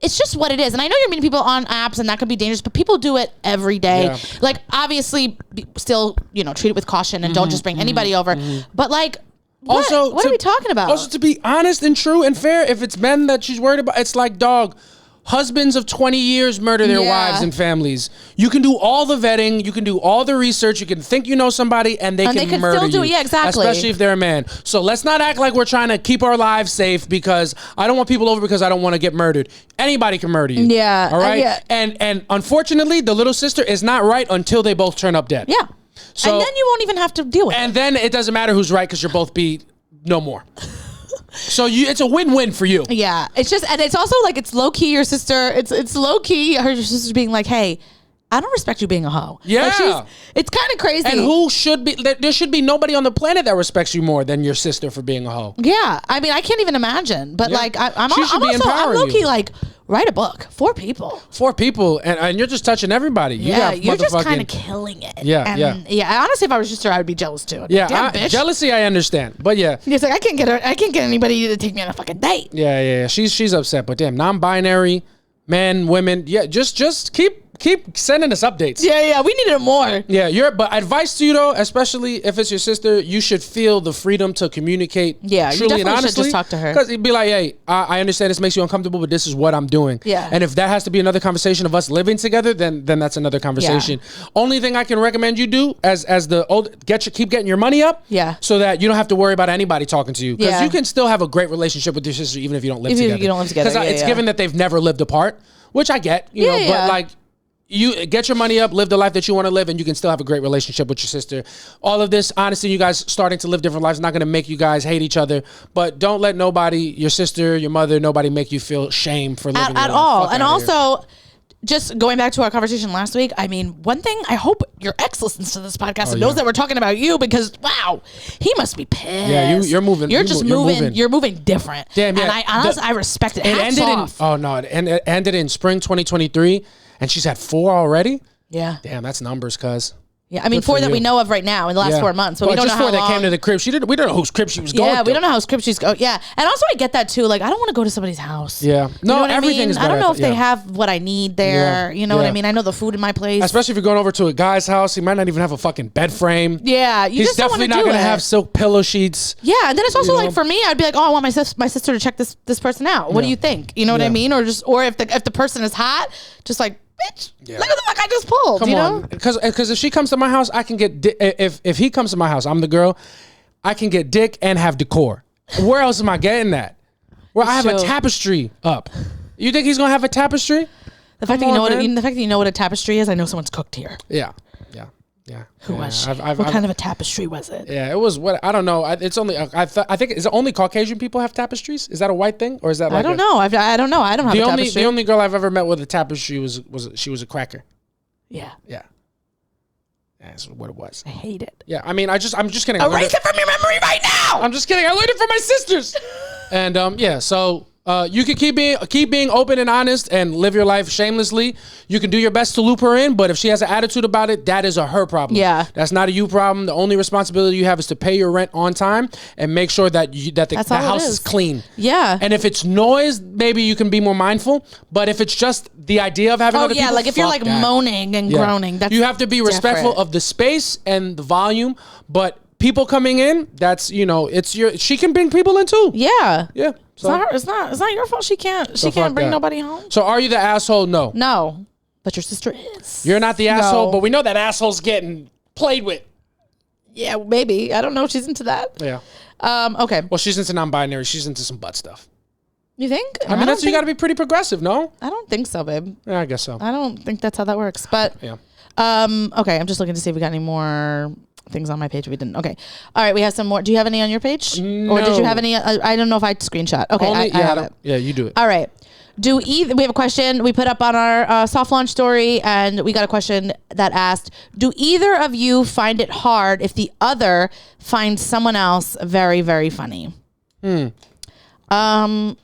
it's just what it is. And I know you're meeting people on apps and that could be dangerous, but people do it every day. Yeah. Like, obviously, still, treat it with caution and don't just bring anybody over. But like, what are we talking about? Also, to be honest and true and fair, if it's men that she's worried about, it's like, dog, husbands of 20 years murder their wives and families. You can do all the vetting, you can do all the research, you can think you know somebody, and they can murder still do you. It. Yeah, exactly. Especially if they're a man. So let's not act like we're trying to keep our lives safe because I don't want people over because I don't want to get murdered. Anybody can murder you. Yeah. All right? And unfortunately, the little sister is not right until they both turn up dead. Yeah. So, and then you won't even have to deal with it. And then it doesn't matter who's right because you'll both be no more. So it's a win-win for you. Yeah, it's just, and it's also like it's low key. Your sister, it's low key. Her sister being like, "Hey, I don't respect you being a hoe." Yeah, like it's kind of crazy. And who should be? There should be nobody on the planet that respects you more than your sister for being a hoe. Yeah, I mean, I can't even imagine. But like, I'm low key like. Write a book. 4 people. 4 people, and you're just touching everybody. You're just kind of killing it. Yeah. Honestly, if I was your sister, I would be jealous too. Yeah, damn bitch. Jealousy, I understand, but yeah, it's like I can't get anybody to take me on a fucking date. Yeah. She's upset, but damn, non-binary men, women, yeah, just keep sending us updates. Yeah, we needed more. Yeah, but advice to you though, especially if it's your sister, you should feel the freedom to communicate. Yeah, truly you definitely and honestly, should just talk to her. Because you'd be like, hey, I understand this makes you uncomfortable, but this is what I'm doing. Yeah. And if that has to be another conversation of us living together, then that's another conversation. Yeah. Only thing I can recommend you do as the old keep getting your money up. Yeah. So that you don't have to worry about anybody talking to you. Because you can still have a great relationship with your sister even if you don't live together. You don't live together. Because it's given that they've never lived apart, which I get, you know, but like. You get your money up, live the life that you want to live, and you can still have a great relationship with your sister. All of this, honestly, you guys starting to live different lives is not going to make you guys hate each other. But don't let nobody, your sister, your mother, nobody make you feel shame for living at all. And also, just going back to our conversation last week, I mean, one thing, I hope your ex listens to this podcast and knows that we're talking about you because, wow, he must be pissed. Yeah, you're moving. You're moving different. Damn, yeah. And I respect it. Hats off. It ended in spring 2023. And she's had 4 already? Yeah. Damn, that's numbers, cuz. Yeah, I mean, 4 that we know of right now in the last 4 months. But we don't know how long. That came to the crib. We don't know whose crib she was going to. Yeah, we don't know whose crib she's going. Yeah. And also I get that too. Like, I don't want to go to somebody's house. Yeah. No, everything is better. I don't know if they have what I need there. You know what I mean? I know the food in my place. Especially if you're going over to a guy's house. He might not even have a fucking bed frame. Yeah. He's definitely not going to have silk pillow sheets. Yeah. And then it's also like for me, I'd be like, oh, I want my sister to check this person out. What do you think? You know what I mean? Or if the person is hot, just like, bitch, look at the fuck I just pulled. Come on, because if she comes to my house, I can get if he comes to my house, I'm the girl, I can get dick and have decor. Where else am I getting that? Where I have a tapestry up. You think he's gonna have a tapestry? The fact that you know what a tapestry is, I know someone's cooked here. Yeah. Who was she? What kind of a tapestry was it? Yeah, it was I don't know. It's only I think is it only Caucasian people have tapestries? Is that a white thing or is that like I don't know. I don't know. I don't have a tapestry. The only girl I've ever met with a tapestry was she was a cracker. Yeah. That's what it was. I hate it. Yeah, I mean, I'm just kidding. Erase it from your memory right now. I'm just kidding. I learned it from my sisters. And so you can keep being open and honest and live your life shamelessly. You can do your best to loop her in, but if she has an attitude about it, that is her problem. Yeah, that's not a you problem. The only responsibility you have is to pay your rent on time and make sure that the house is clean. Yeah, and if it's noise, maybe you can be more mindful. But if it's just the idea of having other people, like if you're like moaning and groaning, that's you have to be respectful of the space and the volume, but. People coming in, that's she can bring people in too. Yeah. So. It's not your fault. She can't bring nobody home. So are you the asshole? No. But your sister is. You're not the asshole, but we know that asshole's getting played with. Yeah, maybe. I don't know if she's into that. Yeah. Okay. Well, she's into non-binary. She's into some butt stuff. You think? I mean, you got to be pretty progressive, no? I don't think so, babe. Yeah, I guess so. I don't think that's how that works. But yeah. Okay, I'm just looking to see if we got any more things on my page. We didn't. Okay. All right, we have some more. Do you have any on your page? No. Or did you have any? I don't know if I screenshot. Okay, I have it. Yeah, you do it. All right. We have a question we put up on our soft launch story, and we got a question that asked, do either of you find it hard if the other finds someone else very, very funny? I've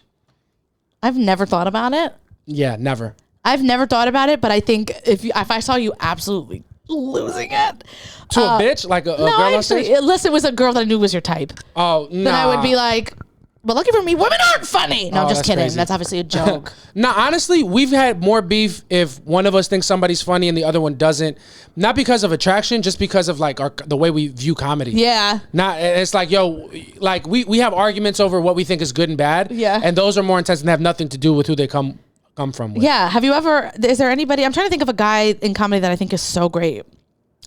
never thought about it. Yeah, never. I've never thought about it, but I think if I saw you absolutely losing it to a bitch, like a girl on stage? Unless it was a girl that I knew was your type. Oh, no. Then I would be like, But lucky for me, women aren't funny. No, I'm just kidding. Crazy. That's obviously a joke. No, honestly, we've had more beef if one of us thinks somebody's funny and the other one doesn't. Not because of attraction, just because of like the way we view comedy. Yeah. It's like, yo, like we have arguments over what we think is good and bad. Yeah. And those are more intense and have nothing to do with who they come from with. Yeah. Have you ever, is there anybody, I'm trying to think of a guy in comedy that I think is so great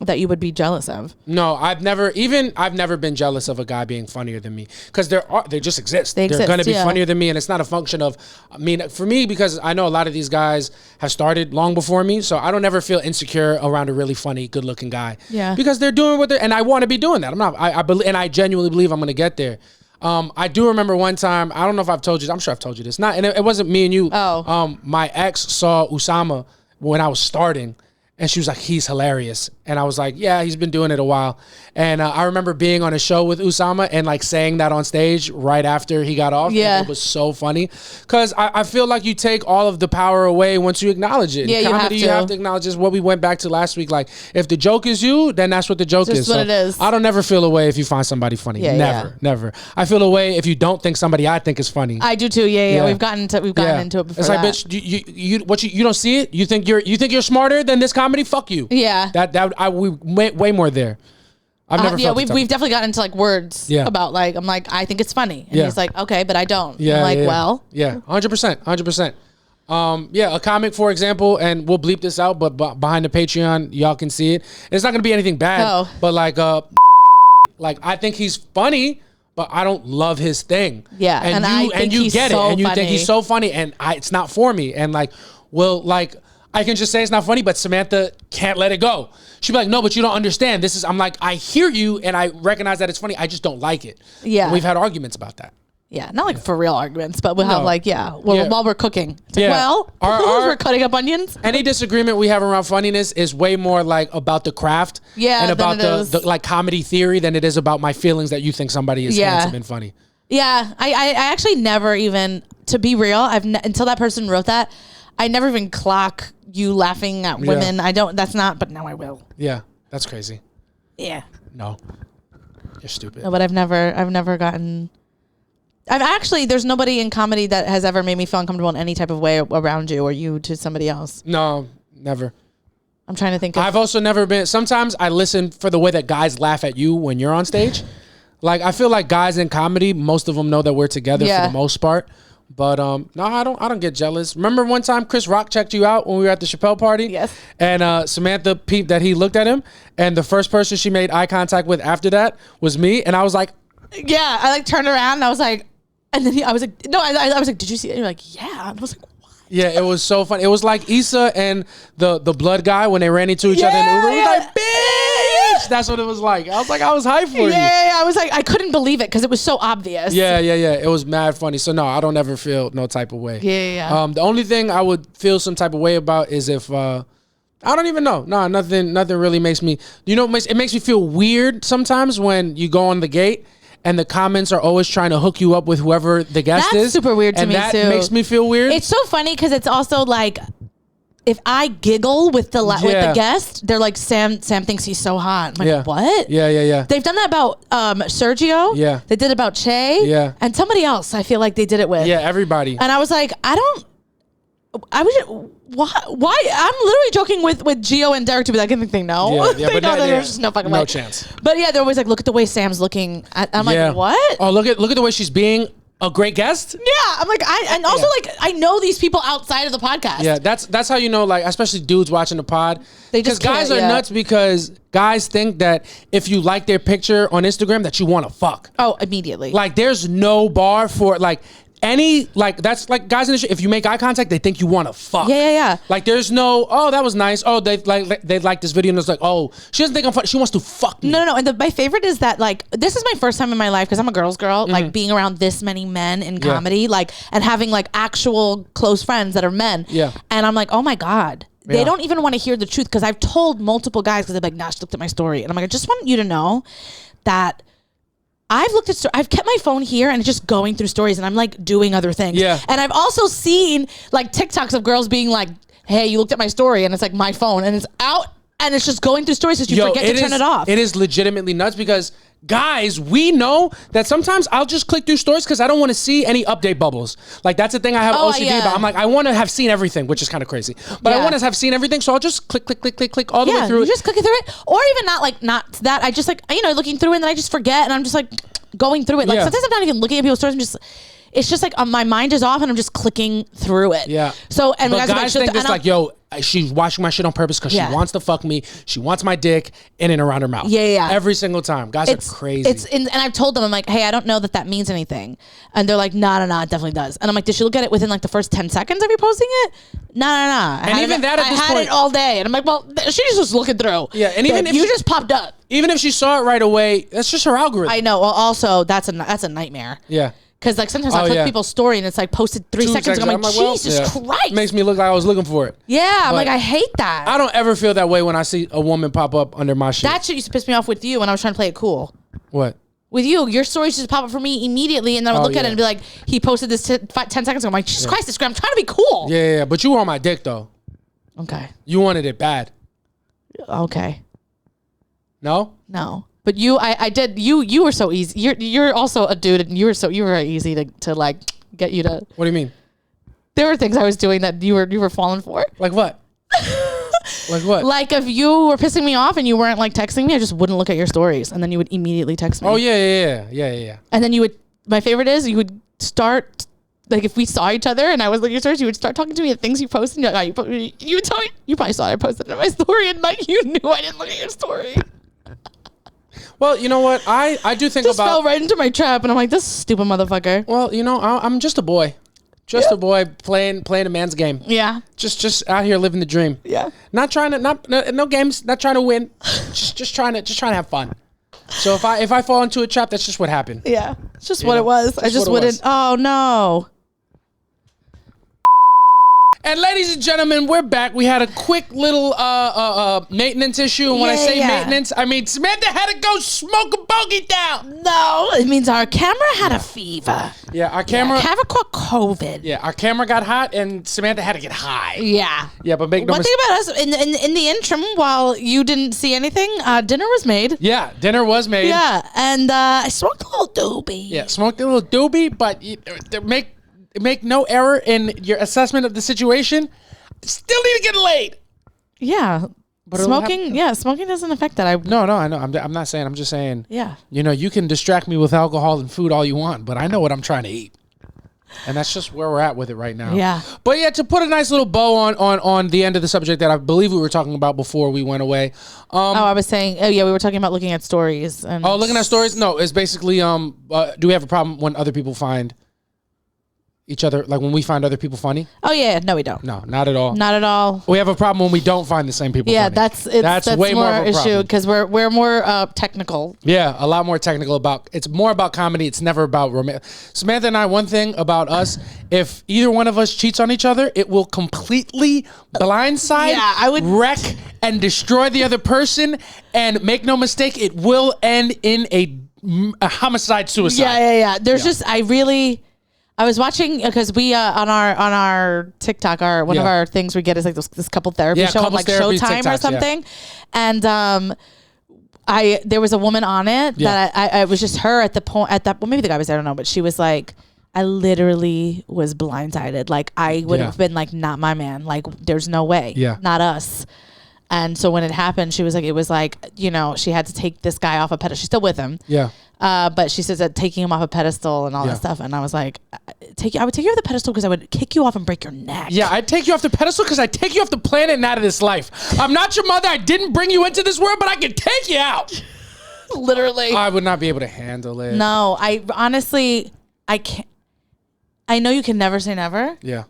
that you would be jealous of. No, I've never been jealous of a guy being funnier than me, because they just exist. They're going to be funnier than me, and it's not a function of, I mean, for me, because I know a lot of these guys have started long before me, so I don't ever feel insecure around a really funny, good looking guy. Yeah. Because they're doing what they're, and I want to be doing that. I believe, and I genuinely believe I'm going to get there. I do remember one time, I don't know if I've told you, I'm sure I've told you this. And it wasn't me and you. Oh. My ex saw Usama when I was starting, and she was like, he's hilarious. And I was like, yeah, he's been doing it a while. And I remember being on a show with Usama and like saying that on stage right after he got off. Yeah. It was so funny. Because I feel like you take all of the power away once you acknowledge it. Yeah, in comedy, you have to acknowledge this. What we went back to last week. Like, if the joke is you, then that's what the joke is. Just what it is. I don't never feel a way if you find somebody funny. Yeah, Never. I feel a way if you don't think somebody I think is funny. I do too. Yeah. We've gotten into it before. It's like, bitch, you don't see it? You think you're smarter than this comedy? Fuck you. Yeah. We went way more there. I've never felt we've definitely gotten into like words about like, I'm like, I think it's funny. And he's like, okay, but I don't. Yeah. I'm like, well. Yeah, 100%. A comic, for example, and we'll bleep this out, but behind the Patreon, y'all can see it. It's not going to be anything bad, but like I think he's funny, but I don't love his thing. Yeah, and you get it, and you think he's so funny, and it's not for me. And like, I can just say it's not funny, but Samantha can't let it go. She'd be like, no, but you don't understand. I'm like, I hear you and I recognize that it's funny. I just don't like it. Yeah. And we've had arguments about that. Yeah. Not like for real arguments, but we'll have like, while we're cooking. It's like, we're cutting up onions. Any disagreement we have around funniness is way more like about the craft and about the like comedy theory than it is about my feelings that you think somebody is handsome and funny. Yeah. I actually never even, to be real, until that person wrote that, I never even clock you laughing at women. But now I will. Yeah, that's crazy. Yeah. No, you're stupid. No, but I've never gotten, there's nobody in comedy that has ever made me feel uncomfortable in any type of way around you or you to somebody else. No, never. I'm trying to think I've also never been, sometimes I listen for the way that guys laugh at you when you're on stage. Like, I feel like guys in comedy, most of them know that we're together for the most part. But no, I don't get jealous. Remember one time Chris Rock checked you out when we were at the Chappelle party? Yes. And Samantha peeped that he looked at him, and the first person she made eye contact with after that was me, and I was like, yeah, I like turned around and I was like, and then I was like, no, I was like, did you see it? And you're like, yeah. I was like, what? Yeah, it was so funny. It was like Issa and the blood guy when they ran into each other in the Uber. It was like, bitch! That's what it was like. I was like, I was hyped for you. Yeah, I was like, I couldn't believe it because it was so obvious. Yeah. It was mad funny. So no, I don't ever feel no type of way. Yeah. The only thing I would feel some type of way about is if I don't even know. No, nothing really makes me. You know, it makes me feel weird sometimes when you go on the gate and the comments are always trying to hook you up with whoever the guest is. That's super weird to me too. And that makes me feel weird. It's so funny because it's also like, if I giggle with the guest, they're like, Sam thinks he's so hot. I'm like, what? Yeah. They've done that about Sergio. Yeah. They did it about Che. Yeah. And somebody else I feel like they did it with. Yeah, everybody. And I was like, why? I'm literally joking with Gio and Derek to be like, I think they know. Yeah, but there's just no fucking way. No chance. But yeah, they're always like, look at the way Sam's looking. I'm like, what? Oh, look at the way she's being a great guest. Yeah, I'm like, I know these people outside of the podcast. Yeah, that's how you know, like, especially dudes watching the pod. Because guys are nuts because guys think that if you like their picture on Instagram that you want to fuck. Oh, immediately. Like, there's no bar for like. That's like guys in the shit. If you make eye contact, they think you want to fuck. Yeah. Like, there's no, oh, that was nice. Oh, they like this video, and it's like, oh, she doesn't think I'm fun. She wants to fuck me. No. And my favorite is that, like, this is my first time in my life because I'm a girl's girl. Like, being around this many men in comedy, like, and having like actual close friends that are men. Yeah. And I'm like, oh my god. They don't even want to hear the truth because I've told multiple guys because they're like, nah, she looked at my story, and I'm like, I just want you to know that. I've kept my phone here and it's just going through stories and I'm like doing other things. Yeah. And I've also seen like TikToks of girls being like, hey, you looked at my story, and it's like my phone and it's out and it's just going through stories so you forget to turn it off. It is legitimately nuts because guys, we know that sometimes I'll just click through stories because I don't want to see any update bubbles. Like, that's the thing I have OCD about. I'm like, I want to have seen everything, which is kind of crazy. But I want to have seen everything, so I'll just click all the way through it. Just clicking through it. Or even not that. I just like, looking through it and then I just forget and I'm just like going through it. Like sometimes I'm not even looking at people's stories. It's just like my mind is off and I'm just clicking through it. Yeah. So, and but guys think it's like, yo, she's washing my shit on purpose because she wants to fuck me. She wants my dick in and around her mouth. Yeah. Every single time. Guys are crazy. And I've told them, I'm like, hey, I don't know that means anything. And they're like, no, it definitely does. And I'm like, did she look at it within like the first 10 seconds of you posting it? No. And even that at this point. I had it all day. And I'm like, well, she just was looking through. Yeah, and even if you just popped up. Even if she saw it right away, that's just her algorithm. I know. Well, also, that's a nightmare. Yeah. Because like sometimes I click people's story and it's like posted 3 seconds ago. I'm like, Jesus Christ. Makes me look like I was looking for it. Yeah, I'm like, I hate that. I don't ever feel that way when I see a woman pop up under my shit. That shit used to piss me off with you when I was trying to play it cool. What? With you, your stories just pop up for me immediately, and then I would look at it and be like, he posted this 10 seconds ago. I'm like, Jesus Christ, this I'm trying to be cool. Yeah, but you were on my dick though. Okay. You wanted it bad. Okay. No? No. But I did. You were so easy. You're also a dude, and you were very easy to like get you to. What do you mean? There were things I was doing that you were falling for. Like what? Like what? Like if you were pissing me off and you weren't like texting me, I just wouldn't look at your stories, and then you would immediately text me. Oh yeah. And then you would. My favorite is you would start. Like if we saw each other and I was looking at your stories, you would start talking to me at things you posted. And you would tell me you probably saw it. I posted it in my story, and like you knew I didn't look at your story. Well, you know what? I do think just about... fell right into my trap, and I'm like, this stupid motherfucker. Well, you know, I'm just a boy. A boy playing a man's game. Yeah. Just out here living the dream. Yeah. Not trying to... No games. Not trying to win. just trying to have fun. So if I fall into a trap, that's just what happened. Yeah. It's just what it was. I just wouldn't... Oh, no. And ladies and gentlemen, we're back. We had a quick little maintenance issue. And when I say maintenance, I mean Samantha had to go smoke a bogey down. No, it means our camera had a fever. Yeah, our camera... camera caught COVID. Yeah, our camera got hot and Samantha had to get high. Yeah. Yeah, but make no One thing about us, in the interim, while you didn't see anything, dinner was made. Yeah, dinner was made. Yeah, and I smoked a little doobie. Yeah, smoked a little doobie, but make no error in your assessment of the situation. Still need to get laid. Yeah. But smoking doesn't affect that. No, I know. I'm not saying. I'm just saying. Yeah. You know, you can distract me with alcohol and food all you want, but I know what I'm trying to eat. And that's just where we're at with it right now. Yeah. But yeah, to put a nice little bow on the end of the subject that I believe we were talking about before we went away. I was saying, we were talking about looking at stories. And looking at stories? No, it's basically, do we have a problem when other people find each other, like when we find other people funny? Oh yeah, no, we don't. No, not at all. Not at all. We have a problem when we don't find the same people. Yeah, funny. that's way more of an issue because we're more technical. Yeah, a lot more technical about. It's more about comedy. It's never about romance. Samantha and I. One thing about us: if either one of us cheats on each other, it will completely blindside, wreck, and destroy the other person. And make no mistake, it will end in a homicide, suicide. Yeah. There's just I was watching because we on our TikTok, one of our things we get is like this couple therapy show on like Showtime or something, and there was a woman on it that I was just her at the point well maybe the guy was there, I don't know, but she was like, I literally was blindsided, like I would have been like, not my man, like there's no way, not us. And so when it happened, she was like, it was like, you know, she had to take this guy off a pedestal. She's still with him. Yeah. But she says that taking him off a pedestal and all that stuff. And I was like, I would take you off the pedestal because I would kick you off and break your neck. Yeah, I'd take you off the pedestal because I'd take you off the planet and out of this life. I'm not your mother. I didn't bring you into this world, but I can take you out. Literally. I would not be able to handle it. No, I honestly, I can't. I know you can never say never. Yeah.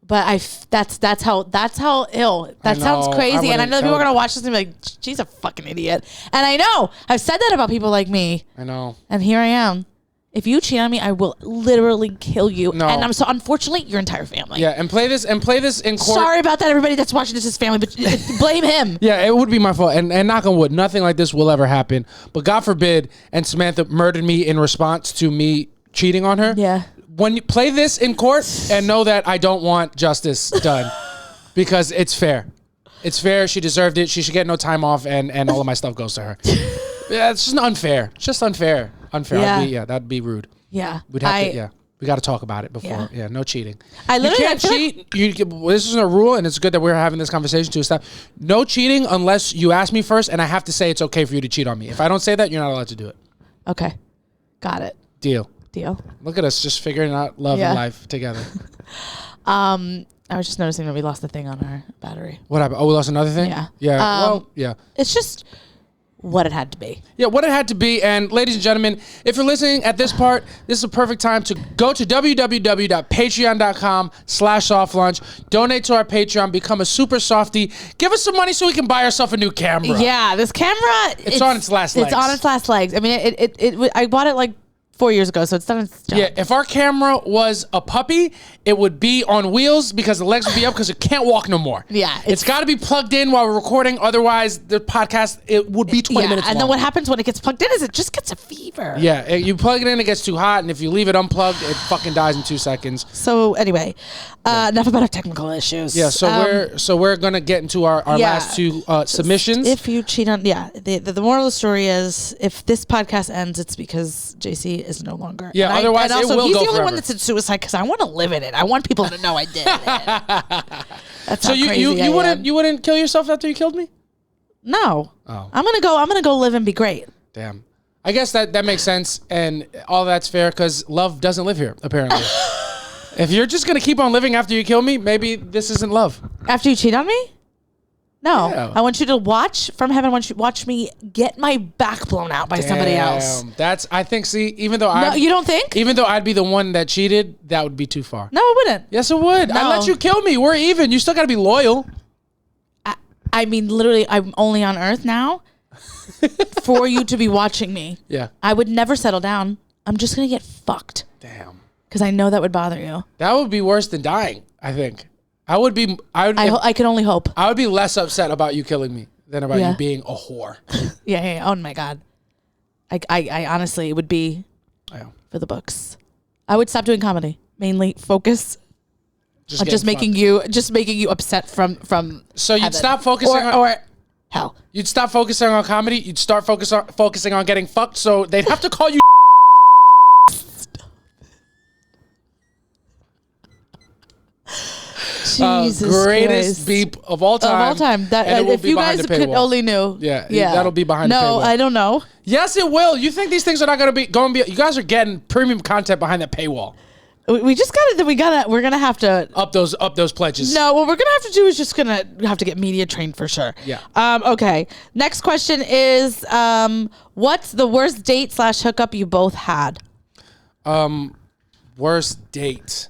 But that's how ill. That sounds crazy. And I know that people are going to watch this and be like, she's a fucking idiot. And I know. I've said that about people like me. I know. And here I am. If you cheat on me, I will literally kill you. No. And unfortunately, your entire family. Yeah, and play this in court. Sorry about that, everybody that's watching this is family, but blame him. Yeah, it would be my fault. And knock on wood, nothing like this will ever happen. But God forbid, and Samantha murdered me in response to me cheating on her. Yeah. When you play this in court and know that I don't want justice done because it's fair. It's fair. She deserved it. She should get no time off and all of my stuff goes to her. Yeah, it's just unfair. It's just unfair. Yeah. That'd be rude. Yeah. We'd have to. Yeah. We got to talk about it before. Yeah, no cheating. You can't cheat. This is a rule, and it's good that we're having this conversation to stop. No cheating unless you ask me first, and I have to say it's okay for you to cheat on me. If I don't say that, you're not allowed to do it. Okay. Got it. Deal. Look at us just figuring out love and life together. I was just noticing that we lost the thing on our battery. What happened? Oh, we lost another thing? Yeah. Yeah. It's just what it had to be. Yeah, what it had to be. And ladies and gentlemen, if you're listening at this part, this is a perfect time to go to www.patreon.com/softlunch. Donate to our Patreon. Become a super softie. Give us some money so we can buy ourselves a new camera. Yeah, this camera. It's on its last legs. It's on its last legs. I mean, I bought it like 4 years ago, so it's done its job. Yeah, if our camera was a puppy, it would be on wheels because the legs would be up because it can't walk no more. Yeah. It's got to be plugged in while we're recording. Otherwise, the podcast, it would be 20 minutes long. And then what happens when it gets plugged in is it just gets a fever. Yeah, you plug it in, it gets too hot, and if you leave it unplugged, it fucking dies in 2 seconds. So anyway, enough about our technical issues. Yeah, so we're going to get into our last two submissions. If you cheat on, the moral of the story is if this podcast ends, it's because JC is no longer. Yeah, otherwise it will go forever. He's the only one that's in suicide because I want to live in it. I want people to know I did it. That's so you wouldn't kill yourself after you killed me? No. Oh. I'm gonna go live and be great. Damn. I guess that makes sense, and all that's fair because love doesn't live here apparently. If you're just gonna keep on living after you kill me, maybe this isn't love. After you cheat on me? No, yeah. I want you to watch from heaven. I want you to watch me get my back blown out by somebody else. Even though you don't think? Even though I'd be the one that cheated, that would be too far. No, it wouldn't. Yes, it would. No. I let you kill me. We're even. You still got to be loyal. I mean, literally, I'm only on Earth now for you to be watching me. Yeah. I would never settle down. I'm just gonna get fucked. Damn. Because I know that would bother you. That would be worse than dying, I think. I can only hope. I would be less upset about you killing me than about you being a whore. Yeah. Oh my God. I honestly, it would be for the books. I would stop doing comedy. Mainly focus on just making you upset from. So you'd heaven. stop focusing or hell. You'd stop focusing on comedy. You'd start focusing on getting fucked. So they'd have to call you. Jesus greatest Christ. beep of all time. Of all time. That, if you guys could only knew. Yeah. That'll be behind the paywall. No, I don't know. Yes, it will. You think these things are not going to be? You guys are getting premium content behind that paywall. We just we're gonna have to up those pledges. No, what we're gonna have to do is just gonna have to get media trained for sure. Yeah. Okay. Next question is, what's the worst date / hookup you both had? Worst date.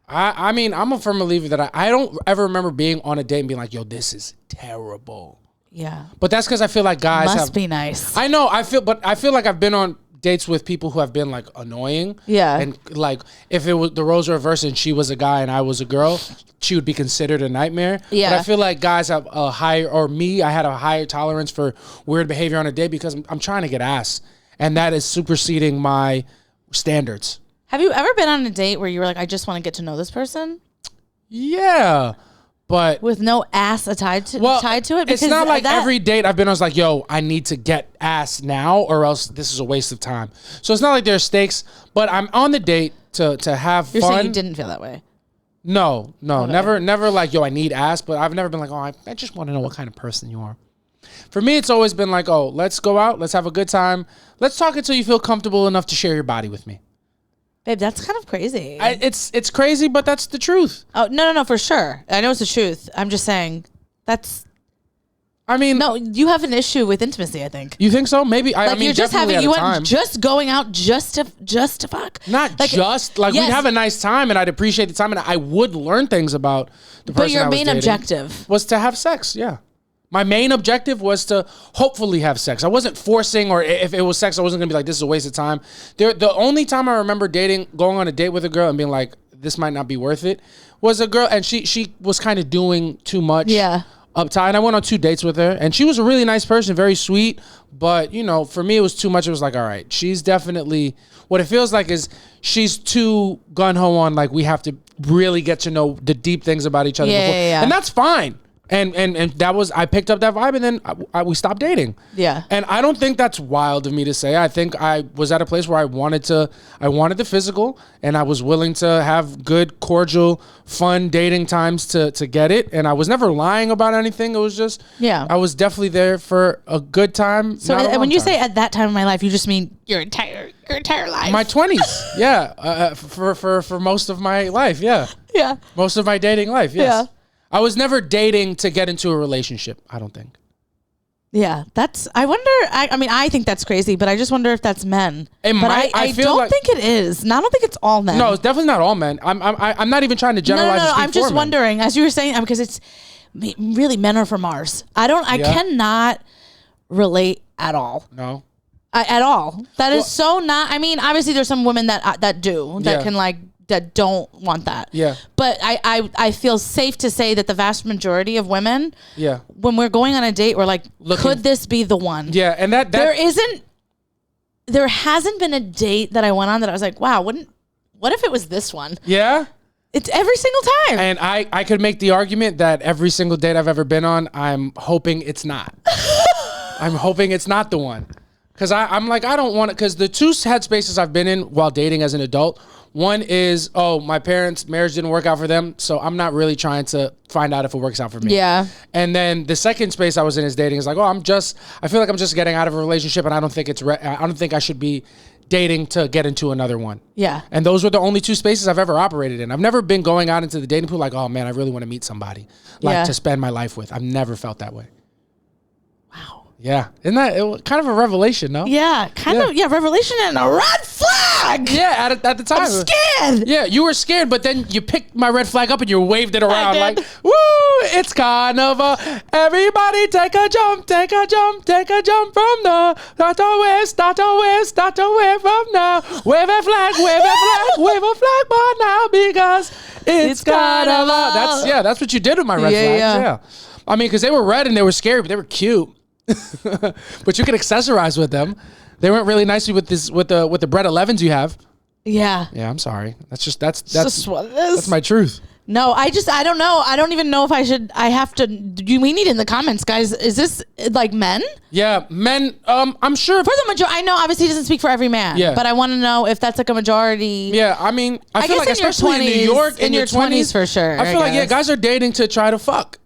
I mean, I'm a firm believer that I don't ever remember being on a date and being like, yo, this is terrible. Yeah. But that's because I feel like guys must be nice. I know. I feel like I've been on dates with people who have been like annoying. Yeah. And like if it was the roles were reversed and she was a guy and I was a girl, she would be considered a nightmare. Yeah. But I feel like guys have a higher, or me, I had a higher tolerance for weird behavior on a date because I'm trying to get ass. And that is superseding my standards. Have you ever been on a date where you were like, I just want to get to know this person? Yeah. But with no ass tied to it? Because it's not like every date I've been on is like, yo, I need to get ass now or else this is a waste of time. So it's not like there's stakes, but I'm on the date to have You're fun. saying you didn't feel that way? No, okay. never like, yo, I need ass, but I've never been like, oh, I just want to know what kind of person you are. For me, it's always been like, oh, let's go out, let's have a good time. Let's talk until you feel comfortable enough to share your body with me. Babe, that's kind of crazy. It's crazy, but that's the truth. Oh, no, for sure. I know it's the truth. I'm just saying no, you have an issue with intimacy, I think. You think so? Maybe. I mean, you're just just going out just to fuck. Not like, yes. We'd have a nice time and I'd appreciate the time and I would learn things about the person. But your main objective was to have sex, yeah. My main objective was to hopefully have sex. I wasn't forcing, or if it was sex, I wasn't gonna be like, this is a waste of time. The only time I remember going on a date with a girl and being like, this might not be worth it, was a girl, and she was kind of doing too much. Yeah. Uptight. And I went on 2 dates with her, and she was a really nice person, very sweet. But for me, it was too much. It was like, all right, she's definitely, what it feels like is she's too gun ho on. Like we have to really get to know the deep things about each other. Yeah. And that's fine. And that was, I picked up that vibe, and then we stopped dating. Yeah. And I don't think that's wild of me to say. I think I was at a place where I wanted the physical, and I was willing to have good, cordial, fun dating times to get it. And I was never lying about anything. It was just, I was definitely there for a good time. So when you say at that time of my life, you just mean your entire life. My 20s. Yeah. For most of my life. Yeah. Yeah. Most of my dating life. Yes. Yeah. I was never dating to get into a relationship, I don't think. Yeah, I wonder, I mean, I think that's crazy, but I just wonder if that's men. I don't think it is. And I don't think it's all men. No, it's definitely not all men. I'm not even trying to generalize. No, I'm just wondering, as you were saying, because it's really men are from Mars. I cannot relate at all. No. At all. That is so not, I mean, obviously there's some women that can that don't want that. Yeah. But I feel safe to say that the vast majority of women, when we're going on a date, we're like, could this be the one? Yeah, and that there hasn't been a date that I went on that I was like, wow, what if it was this one? Yeah. It's every single time. And I could make the argument that every single date I've ever been on, I'm hoping it's not. I'm hoping it's not the one. Because I'm like, I don't want it. Because the two headspaces I've been in while dating as an adult, one is, my parents' marriage didn't work out for them, so I'm not really trying to find out if it works out for me. Yeah. And then the second space I was in is dating. Is like, I feel like I'm just getting out of a relationship, and I don't think I should be dating to get into another one. Yeah. And those were the only two spaces I've ever operated in. I've never been going out into the dating pool like, oh man, I really want to meet somebody to spend my life with. I've never felt that way. Wow. Yeah. Isn't that kind of a revelation, no? Yeah. Revelation and a red flag. Yeah, at the time. I'm scared. Yeah, you were scared, but then you picked my red flag up and you waved it around like, woo, it's carnival. Everybody take a jump, take a jump, take a jump from the start to west, start to west, start to west from now. Wave a flag, wave a flag, wave a flag, but now because it's carnival. That's what you did with my red flags. Yeah. I mean, because they were red and they were scary, but they were cute. But you could accessorize with them. They weren't really nice with the bread 11s you have. Yeah. Yeah, I'm sorry. That's just what it is. That's my truth. No, I don't know. I don't even know if I have to. We need in the comments, guys. Is this like men? Yeah, men. I'm sure for the majority. I know obviously it doesn't speak for every man. Yeah. But I want to know if that's like a majority. Yeah, I mean, I feel like especially in New York, in your 20s for sure. I feel like guys are dating to try to fuck.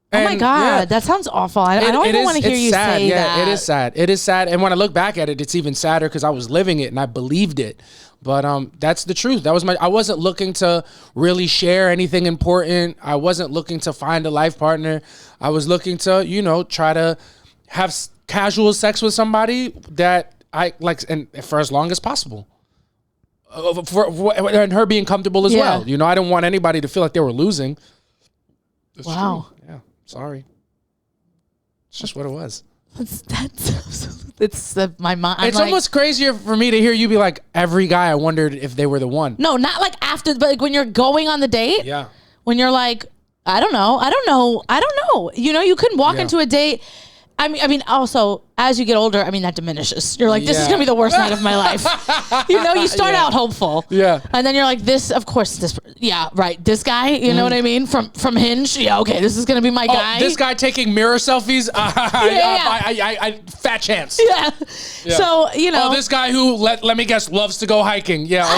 And oh my God, that sounds awful. I don't even want to hear you say that. It is sad. It is sad. And when I look back at it, it's even sadder because I was living it and I believed it. But that's the truth. I wasn't looking to really share anything important. I wasn't looking to find a life partner. I was looking to, try to have casual sex with somebody that I like, and for as long as possible. And her being comfortable as well. I didn't want anybody to feel like they were losing. That's wow. True. Yeah. Sorry. It's just what it was. It's my mind. It's almost crazier for me to hear you be like, every guy I wondered if they were the one. No, not like after, but like when you're going on the date. Yeah. When you're like, I don't know. You couldn't walk into a date. I mean, also, as you get older, that diminishes. You're like, this is going to be the worst night of my life. You start out hopeful. Yeah. And then you're like, this guy, you know what I mean? From Hinge. Yeah, okay, this is going to be my guy. This guy taking mirror selfies? Fat chance. Yeah. So, this guy who, let me guess, loves to go hiking. Yeah,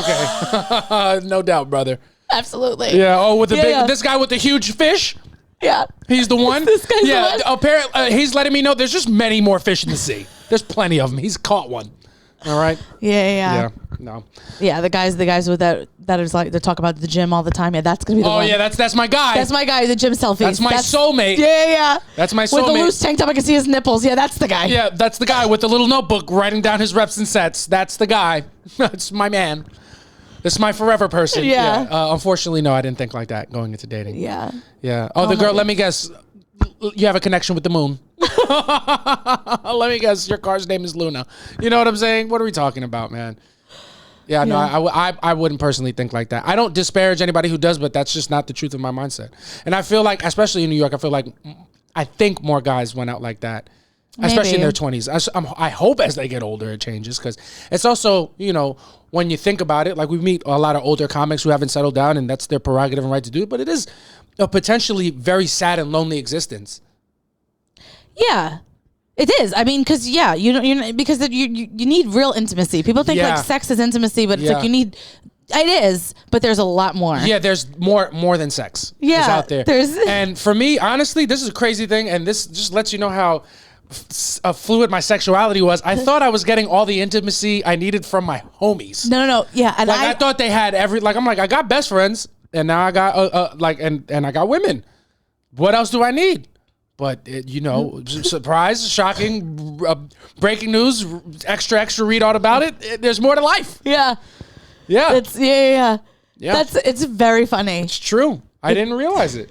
okay. No doubt, brother. Absolutely. Yeah, with this guy with the huge fish? Yeah. He's the one? This guy's the one? Apparently, he's letting me know there's just many more fish in the sea. There's plenty of them. He's caught one. All right? Yeah. No. Yeah, the guys with that is like, they talk about the gym all the time. Yeah, that's going to be the one. Oh, yeah, that's my guy. That's my guy, the gym selfies. That's my soulmate. Yeah. That's my soulmate. With the loose tank top, I can see his nipples. Yeah, that's the guy. Yeah, that's the guy with the little notebook writing down his reps and sets. That's the guy. That's my man. This is my forever person. Yeah. Unfortunately, no, I didn't think like that going into dating. Yeah. Yeah. Oh, the girl, let me guess. You have a connection with the moon. Let me guess. Your car's name is Luna. You know what I'm saying? What are we talking about, man? Yeah, no, I wouldn't personally think like that. I don't disparage anybody who does, but that's just not the truth of my mindset. And I feel like, especially in New York, I think more guys went out like that. especially in their 20s. I hope as they get older it changes, because it's also, you know, when you think about it, like we meet a lot of older comics who haven't settled down, and that's their prerogative and right to do it, but it is a potentially very sad and lonely existence. Yeah. It is. I mean, because because you need real intimacy. People think like sex is intimacy, but it's like you need. It is, but there's a lot more. Yeah, there's more than sex. Yeah, is out there. And for me, honestly, this is a crazy thing, and this just lets you know how fluid my sexuality was. I thought I was getting all the intimacy I needed from my homies. No. Yeah, and I thought they had I'm like, I got best friends, and now I got and I got women. What else do I need? But surprise, shocking, breaking news, extra, read all about it. There's more to life. Yeah. Yeah. It's very funny. It's true. I didn't realize it.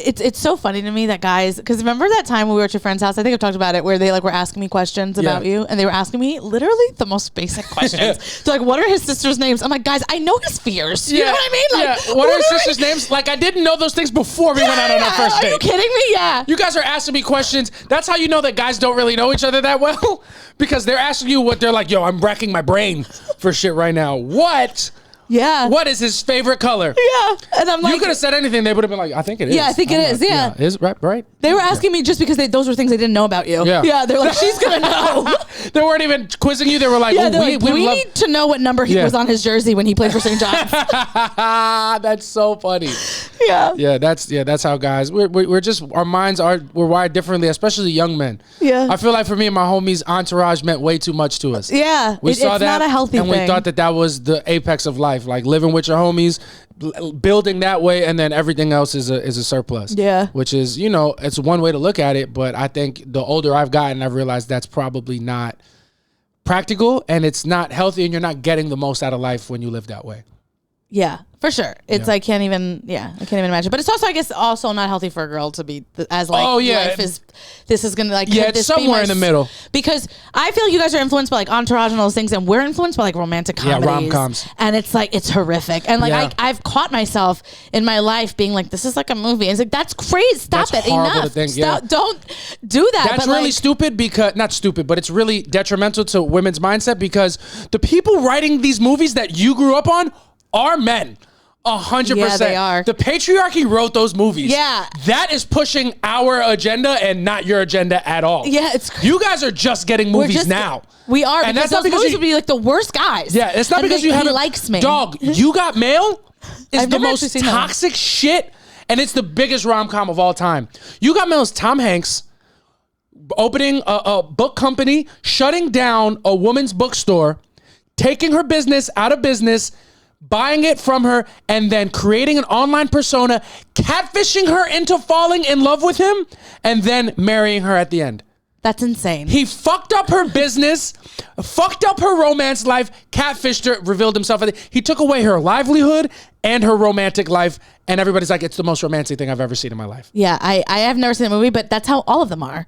It's so funny to me that guys, because remember that time when we were at your friend's house? I think I've talked about it, where they like were asking me questions about you, and they were asking me literally the most basic questions. They're like, "What are his sister's names?" I'm like, "Guys, I know his fears." You know what I mean? Like, what are his sister's names? Like, I didn't know those things before we went out on our first date. Are you kidding me? Yeah. You guys are asking me questions. That's how you know that guys don't really know each other that well, because they're asking you what they're like. Yo, I'm racking my brain for shit right now. What? Yeah. What is his favorite color? Yeah. And I'm like, you could have said anything. They would have been like, I think it is. Yeah, I think it is. Yeah. Is right? They were asking me just because those were things they didn't know about you. Yeah. Yeah. They're like, she's going to know. They weren't even quizzing you. They were like, we need to know what number he was on his jersey when he played for St. John's. That's so funny. Yeah. Yeah. That's how guys, we're just, our minds we're wired differently, especially young men. Yeah. I feel like for me and my homies, entourage meant way too much to us. Yeah. We saw it's that, not a healthy and thing. we thought that was the apex of life, like living with your homies, building that way, and then everything else is a surplus. Yeah. Which is, it's one way to look at it, but I think the older I've gotten, I've realized that's probably not practical, and it's not healthy, and you're not getting the most out of life when you live that way. Yeah, for sure. It's I can't even imagine. But it's also, I guess, also not healthy for a girl to be as like, life is, this is going to like, it's somewhere in the middle. Because I feel you guys are influenced by like Entourage and all those things, and we're influenced by like romantic comedies. Yeah, rom-coms. And it's like, it's horrific. And like, I've caught myself in my life being like, this is like a movie. And it's like, that's crazy. Stop it. Enough. Stop. Don't do that. That's really stupid, because, not stupid, but it's really detrimental to women's mindset, because the people writing these movies that you grew up on are men. 100%. Yeah, they are. The patriarchy wrote those movies. Yeah. That is pushing our agenda and not your agenda at all. Yeah, you guys are just getting movies now. We are, and because those movies would be like the worst guys. Yeah, it's not because you haven't. He likes me. Dog, You Got Mail is I've the never most toxic shit, and it's the biggest rom-com of all time. You Got Mail is Tom Hanks opening a book company, shutting down a woman's bookstore, taking her business out of business, buying it from her, and then creating an online persona, catfishing her into falling in love with him, and then marrying her at the end. That's insane. He fucked up her business, fucked up her romance life, catfished her, revealed himself. He took away her livelihood and her romantic life, and everybody's like, it's the most romantic thing I've ever seen in my life. Yeah, I have never seen the movie, but that's how all of them are.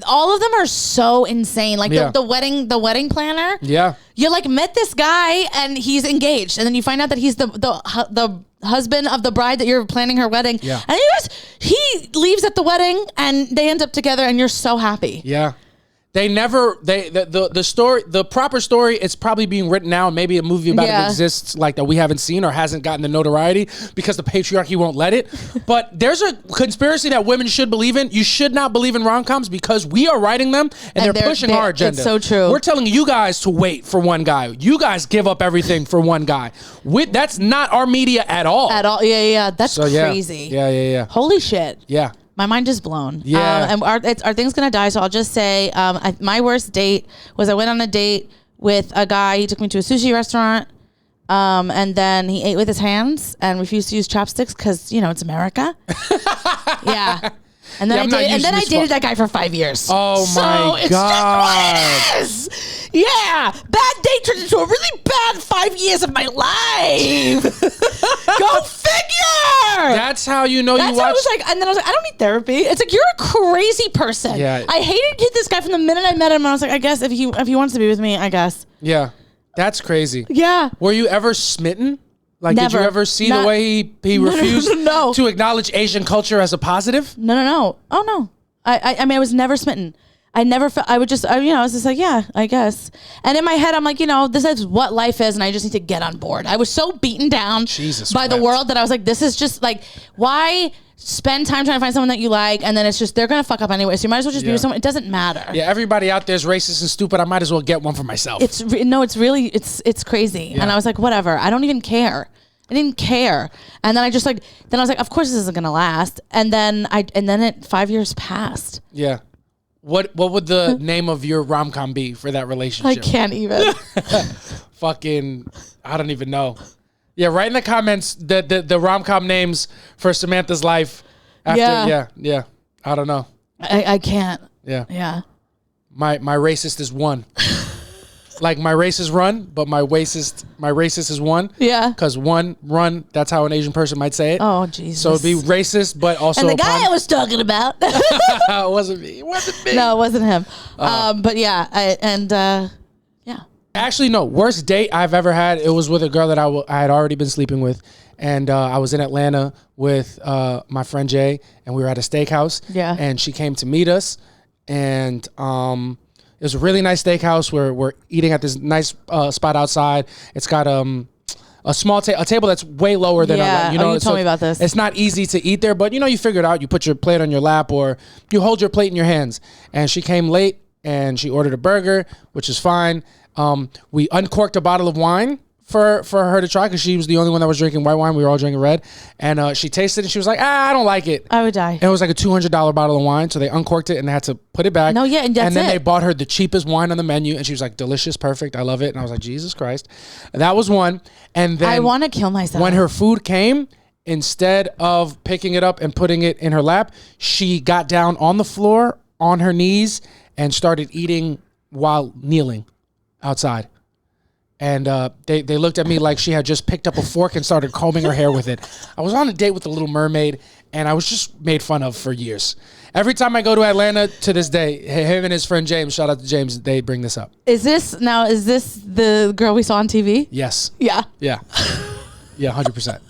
All of them are so insane. Like the wedding planner. Yeah. You like met this guy and he's engaged, and then you find out that he's the husband of the bride that you're planning her wedding. Yeah. And he leaves at the wedding and they end up together, and you're so happy. Yeah. The story, the proper story, it's probably being written now, and maybe a movie about it exists, like that we haven't seen or hasn't gotten the notoriety because the patriarchy won't let it. But there's a conspiracy that women should believe in. You should not believe in rom-coms because we are writing them, and they're pushing our agenda. It's so true. We're telling you guys to wait for one guy. You guys give up everything for one guy. That's not our media at all. At all. Yeah. That's crazy. Yeah. Holy shit. Yeah. My mind is blown. Yeah. And our thing's going to die, so I'll just say my worst date was I went on a date with a guy. He took me to a sushi restaurant, and then he ate with his hands and refused to use chopsticks because, it's America. Yeah. And then I dated that guy for 5 years. Oh, my God. It's just what it is. Yeah. Bad date turned into a really bad 5 years of my life. Go figure. That's how you know you watch. I was like, and then I was like, I don't need therapy. It's like, you're a crazy person. Yeah. I hated this guy from the minute I met him. And I was like, I guess if he wants to be with me, I guess. Yeah. That's crazy. Yeah. Were you ever smitten? Like, Never. did you ever see the way he refused No. to acknowledge Asian culture as a positive? No. Oh no. I mean, I was never smitten. I never felt, I was just like, yeah, I guess. And in my head, I'm like, this is what life is, and I just need to get on board. I was so beaten down by the world that I was like, this is just like, why spend time trying to find someone that you like, and then it's just, they're going to fuck up anyway, so you might as well just be with someone. It doesn't matter. Yeah, everybody out there is racist and stupid. I might as well get one for myself. It's really, it's crazy. Yeah. And I was like, whatever. I don't even care. I didn't care. And then I was like, of course this isn't going to last. And then 5 years passed. Yeah. What would the name of your rom-com be for that relationship? I can't even. Fucking, I don't even know. Yeah, write in the comments the rom-com names for Samantha's life. After, yeah. I don't know. I can't. Yeah. Yeah. My racist is one. Like my race is run, but my racist is one. Yeah. Because one run, that's how an Asian person might say it. Oh, Jesus. So it'd be racist, but also. And the guy I was talking about. It wasn't me. It wasn't me. No, it wasn't him. But yeah, yeah. Actually, no. Worst date I've ever had, it was with a girl that I had already been sleeping with. And I was in Atlanta with my friend Jay, and we were at a steakhouse. Yeah. And she came to meet us. And it was a really nice steakhouse where we're eating at this nice spot outside. It's got a small table that's way lower than you told me about this. It's not easy to eat there, but you figure it out. You put your plate on your lap or you hold your plate in your hands. And she came late and she ordered a burger, which is fine. We uncorked a bottle of wine for her to try because she was the only one that was drinking white wine. We were all drinking red. And she tasted it and she was like, I don't like it. I would die. And it was like a $200 bottle of wine. So they uncorked it and they had to put it back. No, yeah, and that's And then it. they bought her the cheapest wine on the menu and she was like, delicious, perfect. I love it. And I was like, Jesus Christ. And that was one. And then I want to kill myself. When her food came, instead of picking it up and putting it in her lap, she got down on the floor on her knees and started eating while kneeling outside. And they looked at me like she had just picked up a fork and started combing her hair with it. I was on a date with the Little Mermaid, and I was just made fun of for years. Every time I go to Atlanta to this day, him and his friend James, shout out to James, they bring this up. Is this the girl we saw on TV? Yes. Yeah. Yeah. Yeah, 100%.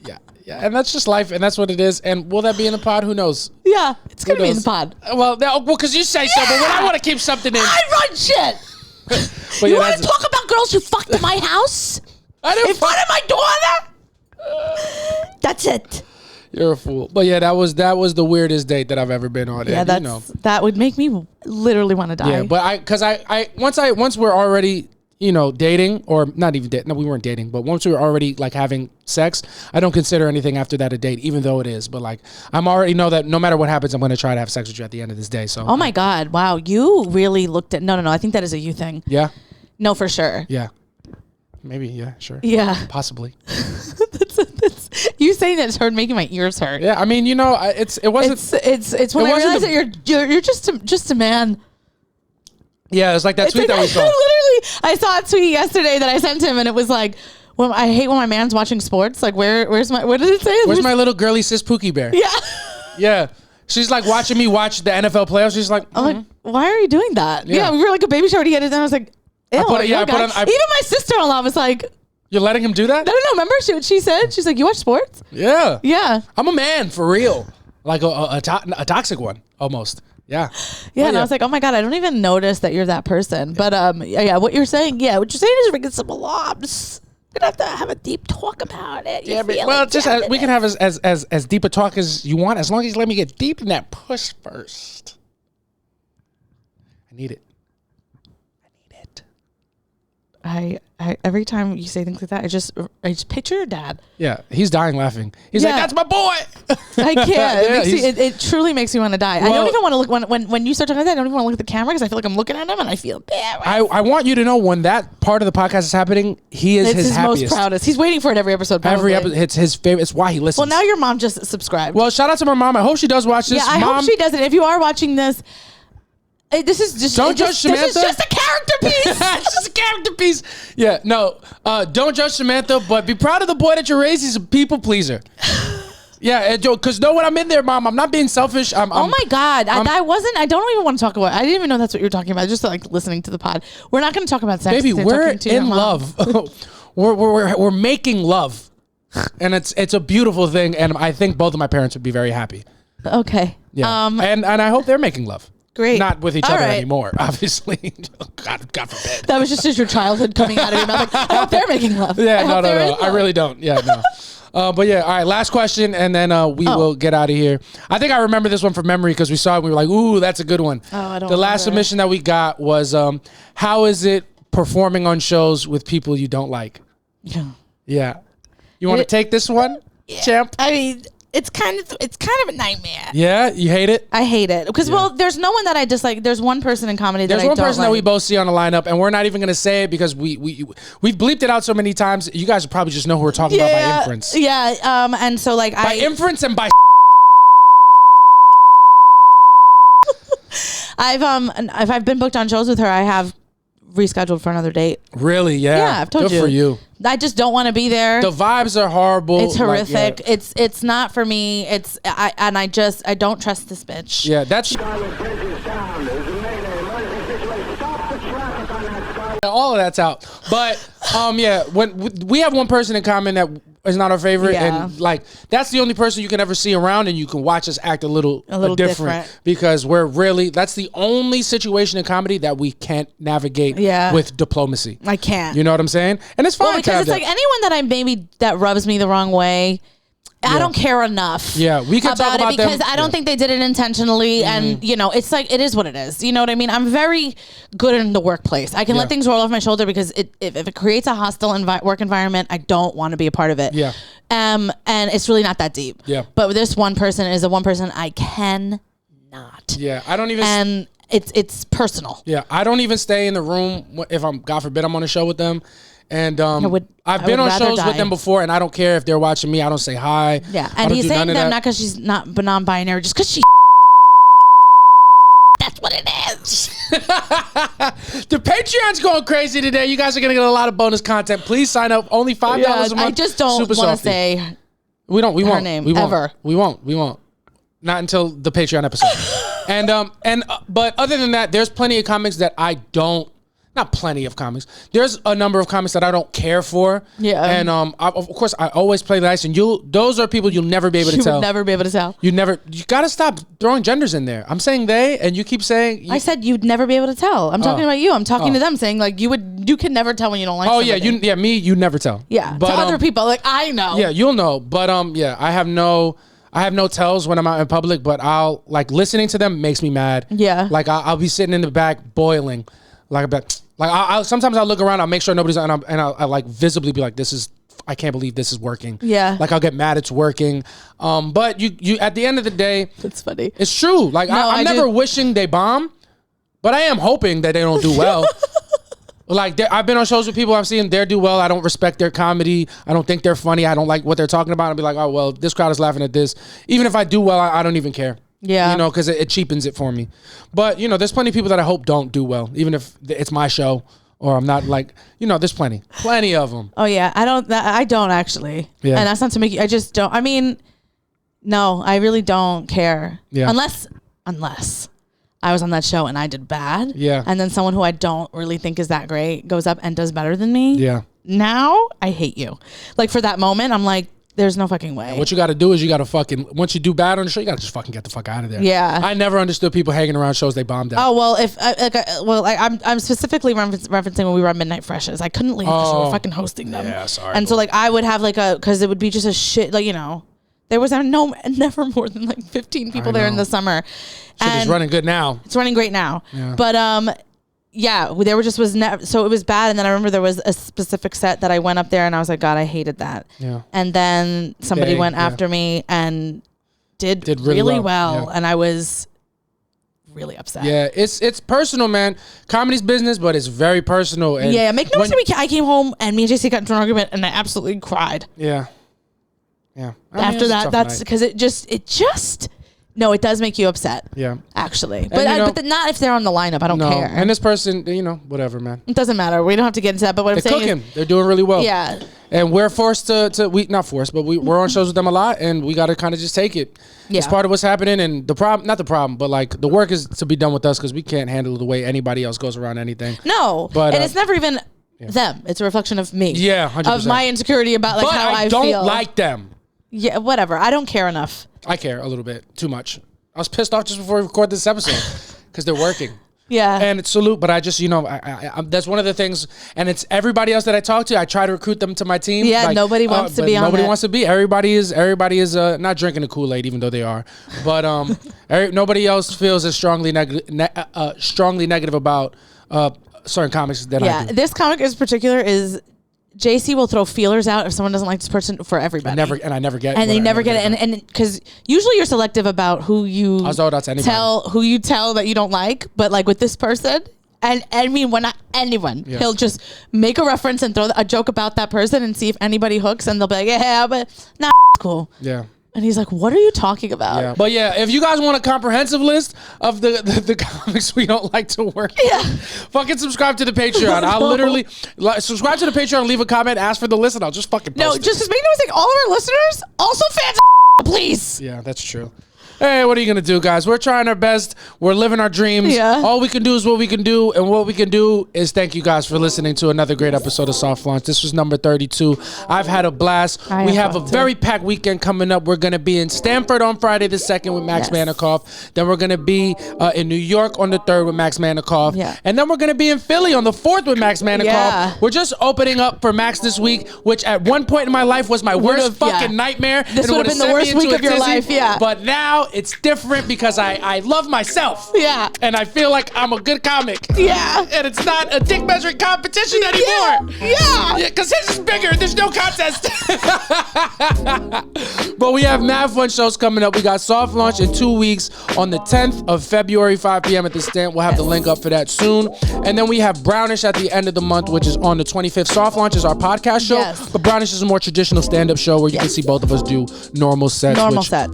Yeah. And that's just life, and that's what it is. And will that be in the pod? Who knows? Yeah, it's going to be in the pod. Well, because you say so, but when I want to keep something in. I run shit. You want to talk about girls you fucked in my house? In front of my daughter? That's it. You're a fool. But yeah, that was the weirdest date that I've ever been on. Yeah, and, that would make me literally want to die. Yeah, but once we're already dating, or not even dating. No, we weren't dating, but once we were already like having sex, I don't consider anything after that a date, even though it is. But like, I'm already know that no matter what happens, I'm going to try to have sex with you at the end of this day. So. Oh my God! Wow, you really looked at. No. I think that is a you thing. Yeah. No, for sure. Yeah. Maybe. Yeah. Sure. Yeah. Possibly. that's you saying that started making my ears hurt. Yeah. I mean, it wasn't. It's when I realized that you're just a man. Yeah, it's like that tweet that we saw. Literally, I saw a tweet yesterday that I sent him, and it was like, "Well, I hate when my man's watching sports. Like, where's my? What did it say? Where's my little girly sis Pookie Bear? Yeah, yeah. She's like watching me watch the NFL playoffs. She's like, I'm like, why are you doing that? Yeah, we were like a baby shower together, and I was like, ew, even my sister-in-law was like, you're letting him do that? No. Remember what she said? She's like, you watch sports? Yeah. Yeah. I'm a man for real, like a toxic one almost. Yeah. Yeah, and I was like, oh my God, I don't even notice that you're that person. But what you're saying is ringing some alarms. We're gonna have to have a deep talk about it. We can have as deep a talk as you want, as long as you let me get deep in that push first. I need it. I every time you say things like that, I just picture your dad. Yeah, he's dying laughing. He's like, "That's my boy." I can't. It truly makes me want to die. Well, I don't even want to look when you start talking like that. I don't even want to look at the camera because I feel like I'm looking at him and I feel bad. I want you to know when that part of the podcast is happening, he is his happiest. Most proudest. He's waiting for it every episode. Probably. Every episode, it's his favorite. It's why he listens. Well, now your mom just subscribed. Well, shout out to my mom. I hope she does watch this. Yeah, I hope she does it. If you are watching this. This is just don't judge Samantha. This is just a character piece. It's just a character piece. Yeah, no. Don't judge Samantha, but be proud of the boy that you raised. He's a people pleaser. Yeah, because know what I'm in there, Mom. I'm not being selfish. Oh my God, I don't even want to talk about. I didn't even know that's what you were talking about. Just like listening to the pod. We're not going to talk about sex. Baby, we're in love. we're making love, and it's a beautiful thing, and I think both of my parents would be very happy. Okay. Yeah. And I hope they're making love. Great. Not with each other anymore, obviously. God forbid. That was just your childhood coming out of your mouth. Like, I hope they're making love. Yeah, no. I really don't. Yeah, no. But yeah, all right, last question, and then we will get out of here. I think I remember this one from memory because we saw it and we were like, ooh, that's a good one. Oh, I don't The last submission that we got was, how is it performing on shows with people you don't like? Yeah. You want to take this one, champ? I mean... It's kind of a nightmare. Yeah, you hate it? I hate it because well, there's no one that I dislike. There's one person in comedy that I don't like. There's one person that we both see on the lineup, and we're not even going to say it because we've bleeped it out so many times. You guys probably just know who we're talking about by inference. Yeah. And so like by inference and by. If I've been booked on shows with her, I have rescheduled for another date. Really? Yeah. Yeah, I've told you. Good for you. I just don't want to be there. The vibes are horrible. It's horrific. Like, it's not for me. I don't trust this bitch. Yeah, that's all of that's out. But when we have one person in common that is not our favorite, and like that's the only person you can ever see around, and you can watch us act a little different because that's the only situation in comedy that we can't navigate with diplomacy. I can't. You know what I'm saying? And it's fine. Well, because it's like anyone that rubs me the wrong way. I don't care enough. Yeah, we can talk about it because I don't think they did it intentionally, and it's like it is what it is. You know what I mean? I'm very good in the workplace. I can let things roll off my shoulder because if it creates a hostile work environment, I don't want to be a part of it. Yeah. And it's really not that deep. Yeah. But this one person is the one person I cannot. Yeah, I don't even. And it's personal. Yeah, I don't even stay in the room if God forbid I'm on a show with them. And I've been on shows with them before, and I don't care if they're watching me. I don't say hi. Yeah, and he's saying them not because she's not non-binary, just because she. That's what it is. The Patreon's going crazy today. You guys are gonna get a lot of bonus content. Please sign up. Only $5 a month. I just don't want to say. We won't. Her name ever. We won't. Not until the Patreon episode. But other than that, there's plenty of comics that I don't. Not plenty of comics. There's a number of comics that I don't care for. Yeah. And of course, I always play nice. And those are people you'll never be able to tell. You would never be able to tell. You gotta stop throwing genders in there. I'm saying they, and you keep saying. I said you'd never be able to tell. I'm talking about you. I'm talking to them, saying like you can never tell when you don't like. Oh somebody. Me, you never tell. Yeah. But to other people, like I know. Yeah, you'll know. But I have no tells when I'm out in public. But I'll like listening to them makes me mad. Yeah. Like I'll be sitting in the back boiling, I'll sometimes I'll look around, I'll make sure nobody's on, and I'll like visibly be like, I can't believe this is working. Yeah. Like I'll get mad it's working. But you at the end of the day, that's funny. It's true. Like I'm never wishing they bomb, but I am hoping that they don't do well. Like I've been on shows with people I've seen they do well. I don't respect their comedy. I don't think they're funny. I don't like what they're talking about. I'll be like, oh well, this crowd is laughing at this. Even if I do well, I don't even care. Yeah. Because it cheapens it for me. But, there's plenty of people that I hope don't do well, even if it's my show or I'm not like, there's plenty of them. Oh, yeah. I don't actually. Yeah. And that's not to make you, I just don't. I mean, no, I really don't care. Yeah. Unless I was on that show and I did bad. Yeah. And then someone who I don't really think is that great goes up and does better than me. Yeah. Now I hate you. Like for that moment, I'm like, there's no fucking way. And what you got to do is you got to once you do bad on the show, you got to just fucking get the fuck out of there. Yeah. I never understood people hanging around shows they bombed at. Oh, well, I'm specifically referencing when we were on Midnight Freshes. I couldn't leave because we were fucking hosting them. Yeah, sorry. And so like I would have because it would be just a shit, like, there was never more than like 15 people there in the summer. Shit is running good now. It's running great now. Yeah. But there was never, so it was bad. And then I remember there was a specific set that I went up there and I was like, God, I hated that. Yeah. And then somebody went after me and did really well. Yeah. And I was really upset. Yeah, it's personal, man. Comedy's business, but it's very personal. And make no mistake. I came home and me and JC got into an argument and I absolutely cried. Yeah. Yeah. After that, that's because it just. No, it does make you upset. Yeah. Actually. But but not if they're on the lineup. I don't care. And this person, whatever, man. It doesn't matter. We don't have to get into that. But what I'm saying they're doing really well. Yeah. And we're forced not forced, but we're on shows with them a lot and we got to kind of just take it. Yeah. It's part of what's happening. And not the problem, but like the work is to be done with us because we can't handle the way anybody else goes around anything. No. But, and it's never even them. It's a reflection of me. Yeah, 100%. Of my insecurity about like but how I feel. I don't like them. Yeah, whatever. I don't care enough. I care a little bit. Too much. I was pissed off just before we recorded this episode because they're working. Yeah. And it's salute, but I just, I that's one of the things, and it's everybody else that I talk to, I try to recruit them to my team. Yeah, nobody wants to be on Nobody it. wants to be. Everybody is not drinking the Kool-Aid, even though they are. But nobody else feels as strongly negative about certain comics than I do. This comic in particular is JC will throw feelers out if someone doesn't like this person for everybody. I never get it. And they never get it. And because usually you're selective about who you tell that you don't like. But like with this person, and I mean, when not anyone, he'll just make a reference and throw a joke about that person and see if anybody hooks. And they'll be like, yeah, but not cool. Yeah. And he's like, what are you talking about? Yeah. But yeah, if you guys want a comprehensive list of the comics we don't like to work with, fucking subscribe to the Patreon. I'll literally subscribe to the Patreon, leave a comment, ask for the list, and I'll just fucking post it. Just because make no mistake, all of our listeners also fans of please. Yeah, that's true. Hey, what are you going to do, guys? We're trying our best. We're living our dreams. Yeah. All we can do is what we can do. And what we can do is thank you guys for listening to another great episode of Soft Launch. This was number 32. I've had a blast. We have a very packed weekend coming up. We're going to be in Stamford on Friday the 2nd with Max Manikoff. Then we're going to be in New York on the 3rd with Max Manikoff. Yeah. And then we're going to be in Philly on the 4th with Max Manikoff. Yeah. We're just opening up for Max this week, which at one point in my life was my worst fucking nightmare. This would have been the worst week of your life. Yeah. But now it's different because I love myself. Yeah. And I feel like I'm a good comic. Yeah. And it's not a dick measuring competition anymore. Yeah. Because his is bigger. There's no contest. But we have mad fun shows coming up. We got Soft Launch in 2 weeks on the 10th of February, 5 p.m. at the Stand. We'll have the link up for that soon. And then we have Brownish at the end of the month, which is on the 25th. Soft Launch is our podcast show. Yes. But Brownish is a more traditional stand-up show where you can see both of us do normal sets.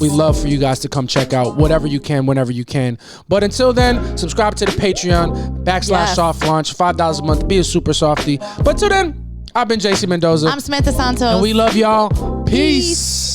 We love for you guys to come check out whatever you can, whenever you can. But until then, subscribe to the Patreon, /Soft Launch, $5 a month. Be a super softie. But till then, I've been JC Mendoza. I'm Samantha Santos. And we love y'all. Peace.